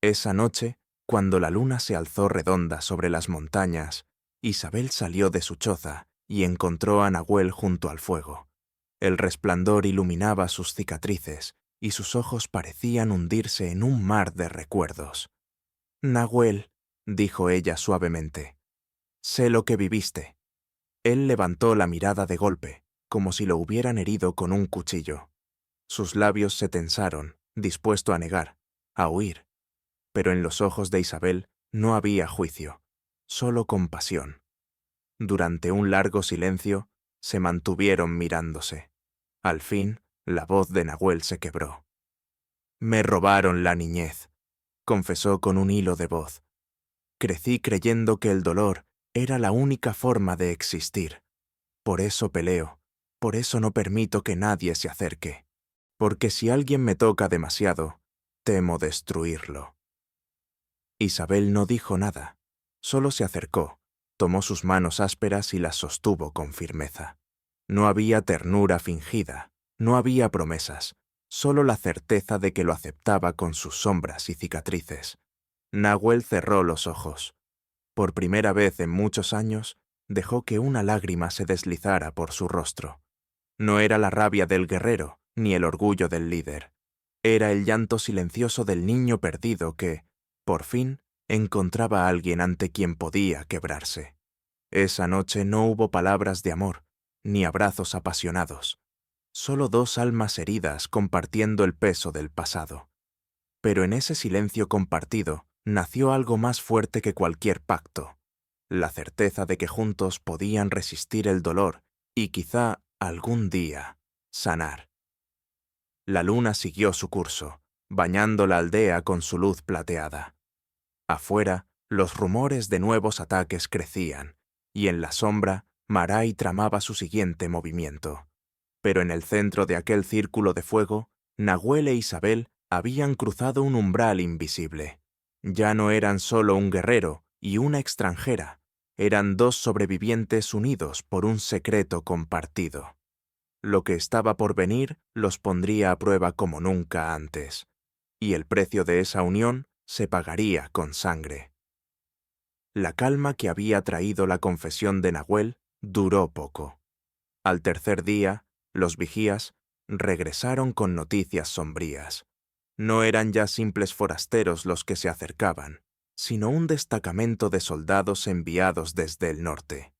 Esa noche, cuando la luna se alzó redonda sobre las montañas, Isabel salió de su choza y encontró a Nahuel junto al fuego. El resplandor iluminaba sus cicatrices y sus ojos parecían hundirse en un mar de recuerdos. «Nahuel», dijo ella suavemente, «sé lo que viviste». Él levantó la mirada de golpe, como si lo hubieran herido con un cuchillo. Sus labios se tensaron, dispuesto a negar, a huir. Pero en los ojos de Isabel no había juicio, solo compasión. Durante un largo silencio, se mantuvieron mirándose. Al fin, la voz de Nahuel se quebró. «Me robaron la niñez», confesó con un hilo de voz. «Crecí creyendo que el dolor era la única forma de existir. Por eso peleo, por eso no permito que nadie se acerque. Porque si alguien me toca demasiado, temo destruirlo». Isabel no dijo nada, solo se acercó, tomó sus manos ásperas y las sostuvo con firmeza. No había ternura fingida, no había promesas, solo la certeza de que lo aceptaba con sus sombras y cicatrices. Nahuel cerró los ojos. Por primera vez en muchos años, dejó que una lágrima se deslizara por su rostro. No era la rabia del guerrero, ni el orgullo del líder. Era el llanto silencioso del niño perdido que, por fin, encontraba a alguien ante quien podía quebrarse. Esa noche no hubo palabras de amor, ni abrazos apasionados. Solo dos almas heridas compartiendo el peso del pasado. Pero en ese silencio compartido nació algo más fuerte que cualquier pacto. La certeza de que juntos podían resistir el dolor y quizá, algún día, sanar. La luna siguió su curso, bañando la aldea con su luz plateada. Afuera, los rumores de nuevos ataques crecían, y en la sombra, Marai tramaba su siguiente movimiento. Pero en el centro de aquel círculo de fuego, Nahuel e Isabel habían cruzado un umbral invisible. Ya no eran solo un guerrero y una extranjera, eran dos sobrevivientes unidos por un secreto compartido. Lo que estaba por venir los pondría a prueba como nunca antes, y el precio de esa unión se pagaría con sangre. La calma que había traído la confesión de Nahuel duró poco. Al tercer día, los vigías regresaron con noticias sombrías. No eran ya simples forasteros los que se acercaban, sino un destacamento de soldados enviados desde el norte.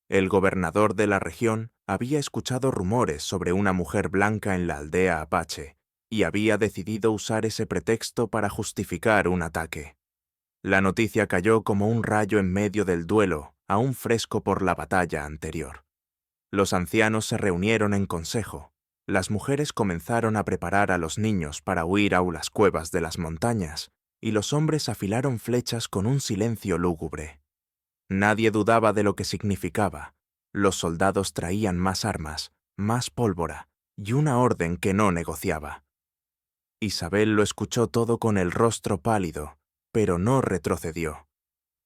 El gobernador de la región había escuchado rumores sobre una mujer blanca en la aldea apache y había decidido usar ese pretexto para justificar un ataque. La noticia cayó como un rayo en medio del duelo, aún fresco por la batalla anterior. Los ancianos se reunieron en consejo. Las mujeres comenzaron a preparar a los niños para huir a las cuevas de las montañas, y los hombres afilaron flechas con un silencio lúgubre. Nadie dudaba de lo que significaba. Los soldados traían más armas, más pólvora, y una orden que no negociaba. Isabel lo escuchó todo con el rostro pálido, pero no retrocedió.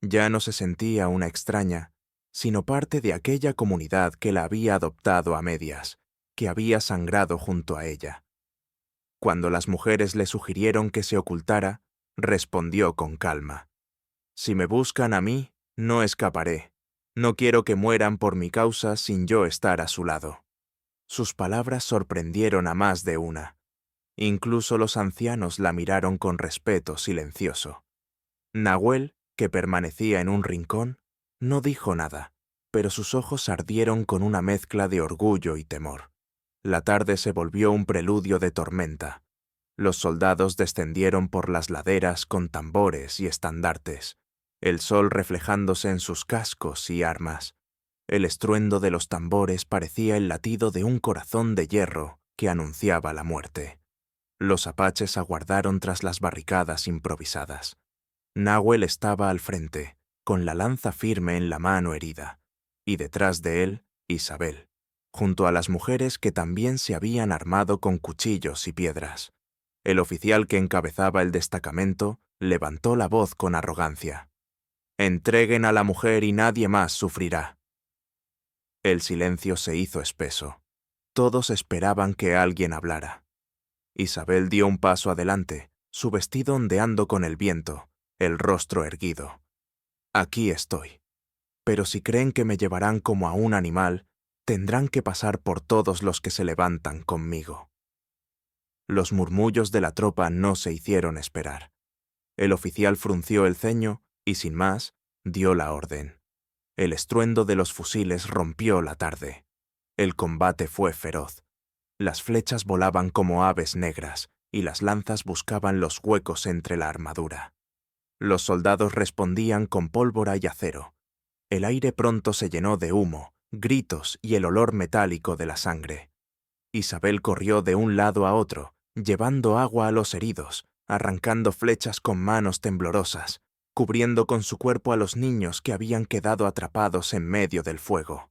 Ya no se sentía una extraña, sino parte de aquella comunidad que la había adoptado a medias, que había sangrado junto a ella. Cuando las mujeres le sugirieron que se ocultara, respondió con calma: «Si me buscan a mí, no escaparé. No quiero que mueran por mi causa sin yo estar a su lado». Sus palabras sorprendieron a más de una. Incluso los ancianos la miraron con respeto silencioso. Nahuel, que permanecía en un rincón, no dijo nada, pero sus ojos ardieron con una mezcla de orgullo y temor. La tarde se volvió un preludio de tormenta. Los soldados descendieron por las laderas con tambores y estandartes, el sol reflejándose en sus cascos y armas. El estruendo de los tambores parecía el latido de un corazón de hierro que anunciaba la muerte. Los apaches aguardaron tras las barricadas improvisadas. Nahuel estaba al frente, con la lanza firme en la mano herida, y detrás de él, Isabel, junto a las mujeres que también se habían armado con cuchillos y piedras. El oficial que encabezaba el destacamento levantó la voz con arrogancia: «Entreguen a la mujer y nadie más sufrirá». El silencio se hizo espeso. Todos esperaban que alguien hablara. Isabel dio un paso adelante, su vestido ondeando con el viento, el rostro erguido. Aquí estoy. Pero si creen que me llevarán como a un animal, tendrán que pasar por todos los que se levantan conmigo. Los murmullos de la tropa no se hicieron esperar. El oficial frunció el ceño y, sin más, dio la orden. El estruendo de los fusiles rompió la tarde. El combate fue feroz. Las flechas volaban como aves negras y las lanzas buscaban los huecos entre la armadura. Los soldados respondían con pólvora y acero. El aire pronto se llenó de humo, gritos y el olor metálico de la sangre. Isabel corrió de un lado a otro, llevando agua a los heridos, arrancando flechas con manos temblorosas, cubriendo con su cuerpo a los niños que habían quedado atrapados en medio del fuego.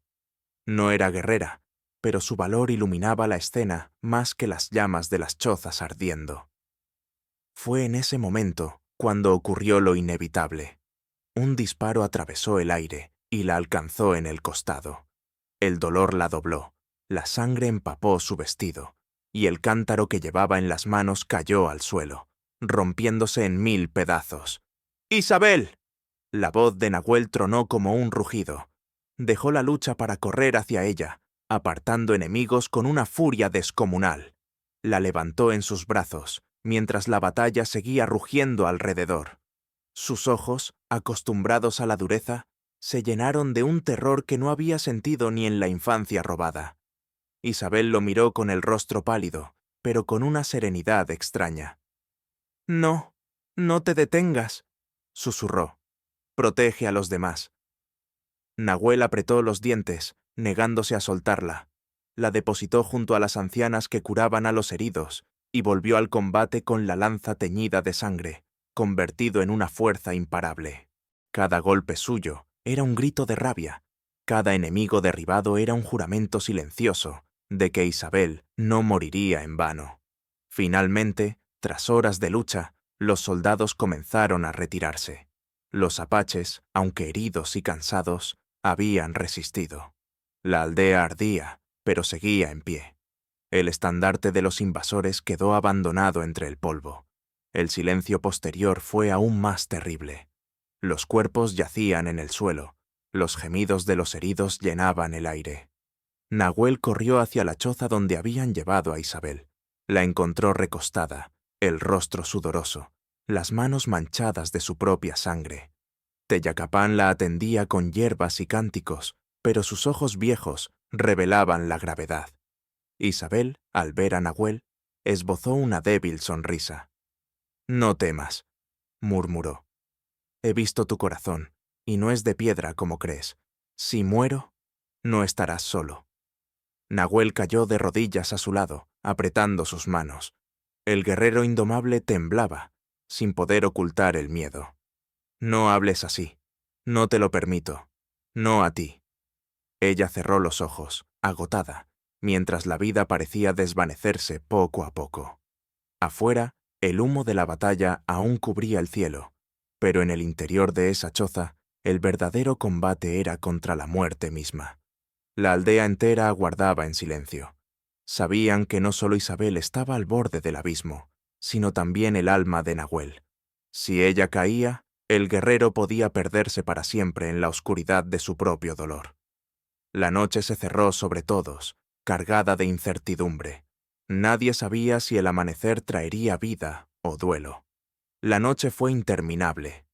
No era guerrera, pero su valor iluminaba la escena más que las llamas de las chozas ardiendo. Fue en ese momento cuando ocurrió lo inevitable. Un disparo atravesó el aire y la alcanzó en el costado. El dolor la dobló, la sangre empapó su vestido, y el cántaro que llevaba en las manos cayó al suelo, rompiéndose en 1000 pedazos. ¡Isabel! La voz de Nahuel tronó como un rugido. Dejó la lucha para correr hacia ella, apartando enemigos con una furia descomunal. La levantó en sus brazos, mientras la batalla seguía rugiendo alrededor. Sus ojos, acostumbrados a la dureza, se llenaron de un terror que no había sentido ni en la infancia robada. Isabel lo miró con el rostro pálido, pero con una serenidad extraña. «No, no te detengas», susurró. «Protege a los demás». Nahuel apretó los dientes, negándose a soltarla. La depositó junto a las ancianas que curaban a los heridos, y volvió al combate con la lanza teñida de sangre, convertido en una fuerza imparable. Cada golpe suyo era un grito de rabia. Cada enemigo derribado era un juramento silencioso de que Isabel no moriría en vano. Finalmente, tras horas de lucha, los soldados comenzaron a retirarse. Los apaches, aunque heridos y cansados, habían resistido. La aldea ardía, pero seguía en pie. El estandarte de los invasores quedó abandonado entre el polvo. El silencio posterior fue aún más terrible. Los cuerpos yacían en el suelo, los gemidos de los heridos llenaban el aire. Nahuel corrió hacia la choza donde habían llevado a Isabel. La encontró recostada, el rostro sudoroso, las manos manchadas de su propia sangre. Teyacapán la atendía con hierbas y cánticos, pero sus ojos viejos revelaban la gravedad. Isabel, al ver a Nahuel, esbozó una débil sonrisa. «No temas», murmuró. «He visto tu corazón, y no es de piedra como crees. Si muero, no estarás solo». Nahuel cayó de rodillas a su lado, apretando sus manos. El guerrero indomable temblaba, sin poder ocultar el miedo. «No hables así. No te lo permito. No a ti». Ella cerró los ojos, agotada, mientras la vida parecía desvanecerse poco a poco. Afuera, el humo de la batalla aún cubría el cielo, pero en el interior de esa choza, el verdadero combate era contra la muerte misma. La aldea entera aguardaba en silencio. Sabían que no solo Isabel estaba al borde del abismo, sino también el alma de Nahuel. Si ella caía, el guerrero podía perderse para siempre en la oscuridad de su propio dolor. La noche se cerró sobre todos, cargada de incertidumbre. Nadie sabía si el amanecer traería vida o duelo. La noche fue interminable.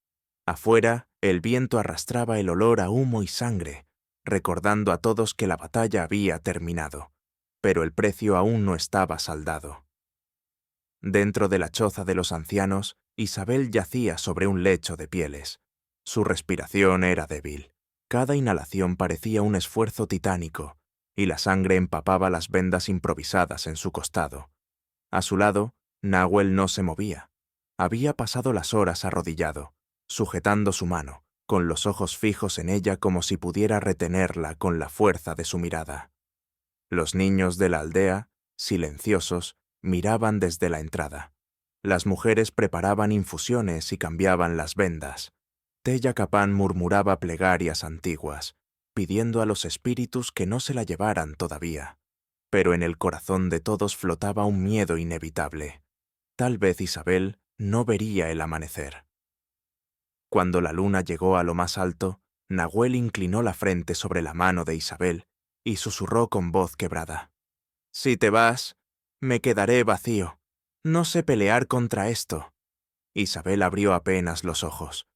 Afuera, el viento arrastraba el olor a humo y sangre, recordando a todos que la batalla había terminado, pero el precio aún no estaba saldado. Dentro de la choza de los ancianos, Isabel yacía sobre un lecho de pieles. Su respiración era débil. Cada inhalación parecía un esfuerzo titánico, y la sangre empapaba las vendas improvisadas en su costado. A su lado, Nahuel no se movía. Había pasado las horas arrodillado, sujetando su mano, con los ojos fijos en ella como si pudiera retenerla con la fuerza de su mirada. Los niños de la aldea, silenciosos, miraban desde la entrada. Las mujeres preparaban infusiones y cambiaban las vendas. Teyacapán murmuraba plegarias antiguas, pidiendo a los espíritus que no se la llevaran todavía. Pero en el corazón de todos flotaba un miedo inevitable. Tal vez Isabel no vería el amanecer. Cuando la luna llegó a lo más alto, Nahuel inclinó la frente sobre la mano de Isabel y susurró con voz quebrada: «Si te vas, me quedaré vacío. No sé pelear contra esto». Isabel abrió apenas los ojos.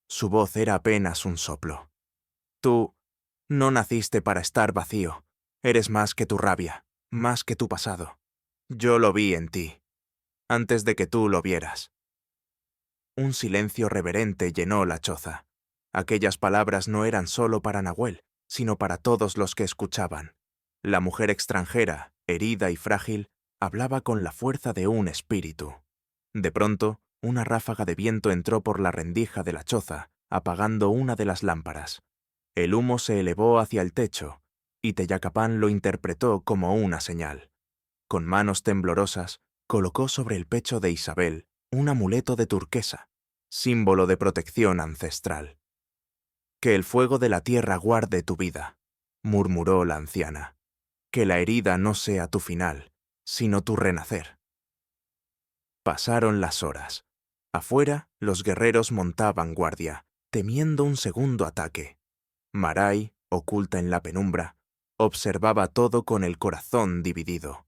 Su voz era apenas un soplo. «Tú no naciste para estar vacío. Eres más que tu rabia, más que tu pasado. Yo lo vi en ti, antes de que tú lo vieras». Un silencio reverente llenó la choza. Aquellas palabras no eran solo para Nahuel, sino para todos los que escuchaban. La mujer extranjera, herida y frágil, hablaba con la fuerza de un espíritu. De pronto, una ráfaga de viento entró por la rendija de la choza, apagando una de las lámparas. El humo se elevó hacia el techo, y Teyacapán lo interpretó como una señal. Con manos temblorosas, colocó sobre el pecho de Isabel un amuleto de turquesa, símbolo de protección ancestral. «Que el fuego de la tierra guarde tu vida», murmuró la anciana. «Que la herida no sea tu final, sino tu renacer». Pasaron las horas. Afuera, los guerreros montaban guardia, temiendo un segundo ataque. Maray, oculta en la penumbra, observaba todo con el corazón dividido.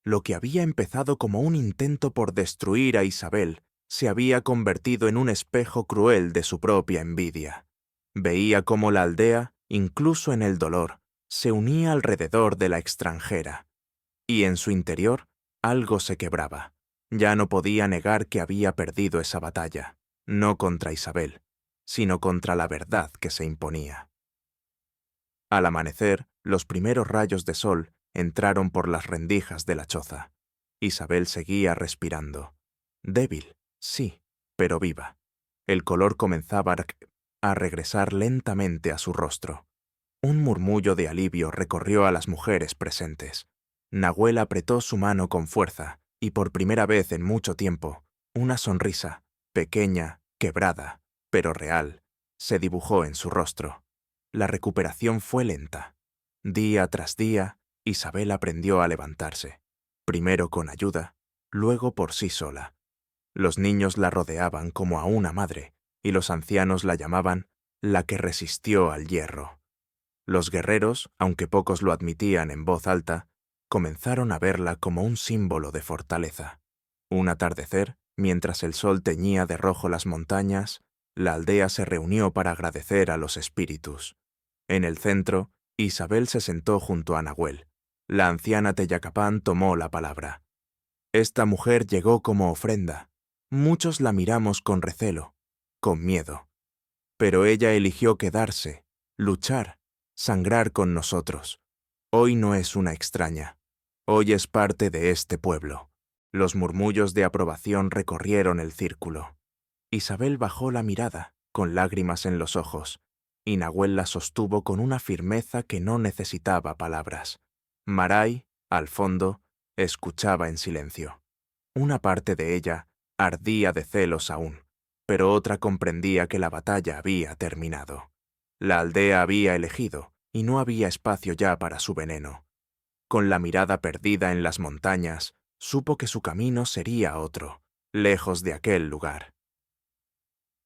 Lo que había empezado como un intento por destruir a Isabel se había convertido en un espejo cruel de su propia envidia. Veía cómo la aldea, incluso en el dolor, se unía alrededor de la extranjera. Y en su interior, algo se quebraba. Ya no podía negar que había perdido esa batalla, no contra Isabel, sino contra la verdad que se imponía. Al amanecer, los primeros rayos de sol entraron por las rendijas de la choza. Isabel seguía respirando. Débil, sí, pero viva. El color comenzaba a regresar lentamente a su rostro. Un murmullo de alivio recorrió a las mujeres presentes. Nahuel apretó su mano con fuerza y por primera vez en mucho tiempo, una sonrisa, pequeña, quebrada, pero real, se dibujó en su rostro. La recuperación fue lenta. Día tras día, Isabel aprendió a levantarse, primero con ayuda, luego por sí sola. Los niños la rodeaban como a una madre, y los ancianos la llamaban la que resistió al hierro. Los guerreros, aunque pocos lo admitían en voz alta, comenzaron a verla como un símbolo de fortaleza. Un atardecer, mientras el sol teñía de rojo las montañas, la aldea se reunió para agradecer a los espíritus. En el centro, Isabel se sentó junto a Nahuel. La anciana Teyacapán tomó la palabra. «Esta mujer llegó como ofrenda. Muchos la miramos con recelo, con miedo. Pero ella eligió quedarse, luchar, sangrar con nosotros. Hoy no es una extraña. Hoy es parte de este pueblo». Los murmullos de aprobación recorrieron el círculo. Isabel bajó la mirada, con lágrimas en los ojos, y Nahuel la sostuvo con una firmeza que no necesitaba palabras. Maray, al fondo, escuchaba en silencio. Una parte de ella ardía de celos aún, pero otra comprendía que la batalla había terminado. La aldea había elegido, y no había espacio ya para su veneno. Con la mirada perdida en las montañas, supo que su camino sería otro, lejos de aquel lugar.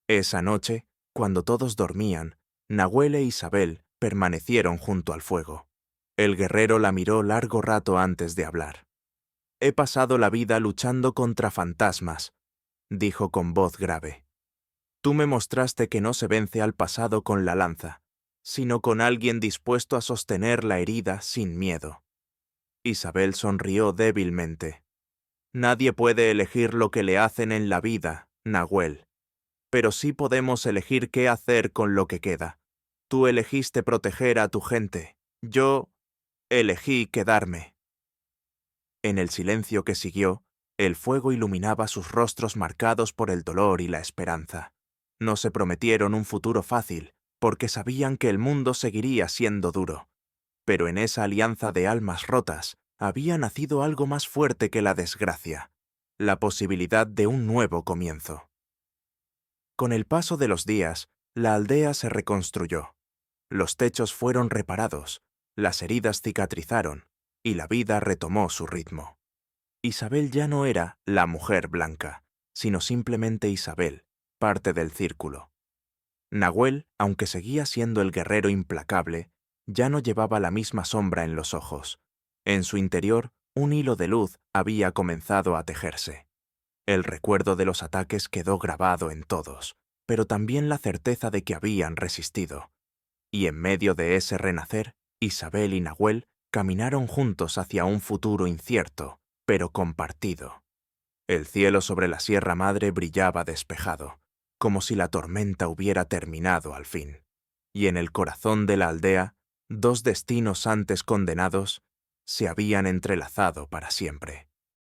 Esa noche, cuando todos dormían, Nahuel e Isabel permanecieron junto al fuego. El guerrero la miró largo rato antes de hablar. «He pasado la vida luchando contra fantasmas», dijo con voz grave. «Tú me mostraste que no se vence al pasado con la lanza, sino con alguien dispuesto a sostener la herida sin miedo». Isabel sonrió débilmente. «Nadie puede elegir lo que le hacen en la vida, Nahuel. Pero sí podemos elegir qué hacer con lo que queda. Tú elegiste proteger a tu gente. Yo elegí quedarme». En el silencio que siguió, el fuego iluminaba sus rostros marcados por el dolor y la esperanza. No se prometieron un futuro fácil, porque sabían que el mundo seguiría siendo duro. Pero en esa alianza de almas rotas había nacido algo más fuerte que la desgracia, la posibilidad de un nuevo comienzo. Con el paso de los días, la aldea se reconstruyó. Los techos fueron reparados, las heridas cicatrizaron, y la vida retomó su ritmo. Isabel ya no era la mujer blanca, sino simplemente Isabel, parte del círculo. Nahuel, aunque seguía siendo el guerrero implacable, ya no llevaba la misma sombra en los ojos. En su interior, un hilo de luz había comenzado a tejerse. El recuerdo de los ataques quedó grabado en todos, pero también la certeza de que habían resistido. Y en medio de ese renacer, Isabel y Nahuel caminaron juntos hacia un futuro incierto, pero compartido. El cielo sobre la Sierra Madre brillaba despejado, como si la tormenta hubiera terminado al fin. Y en el corazón de la aldea, dos destinos antes condenados se habían entrelazado para siempre.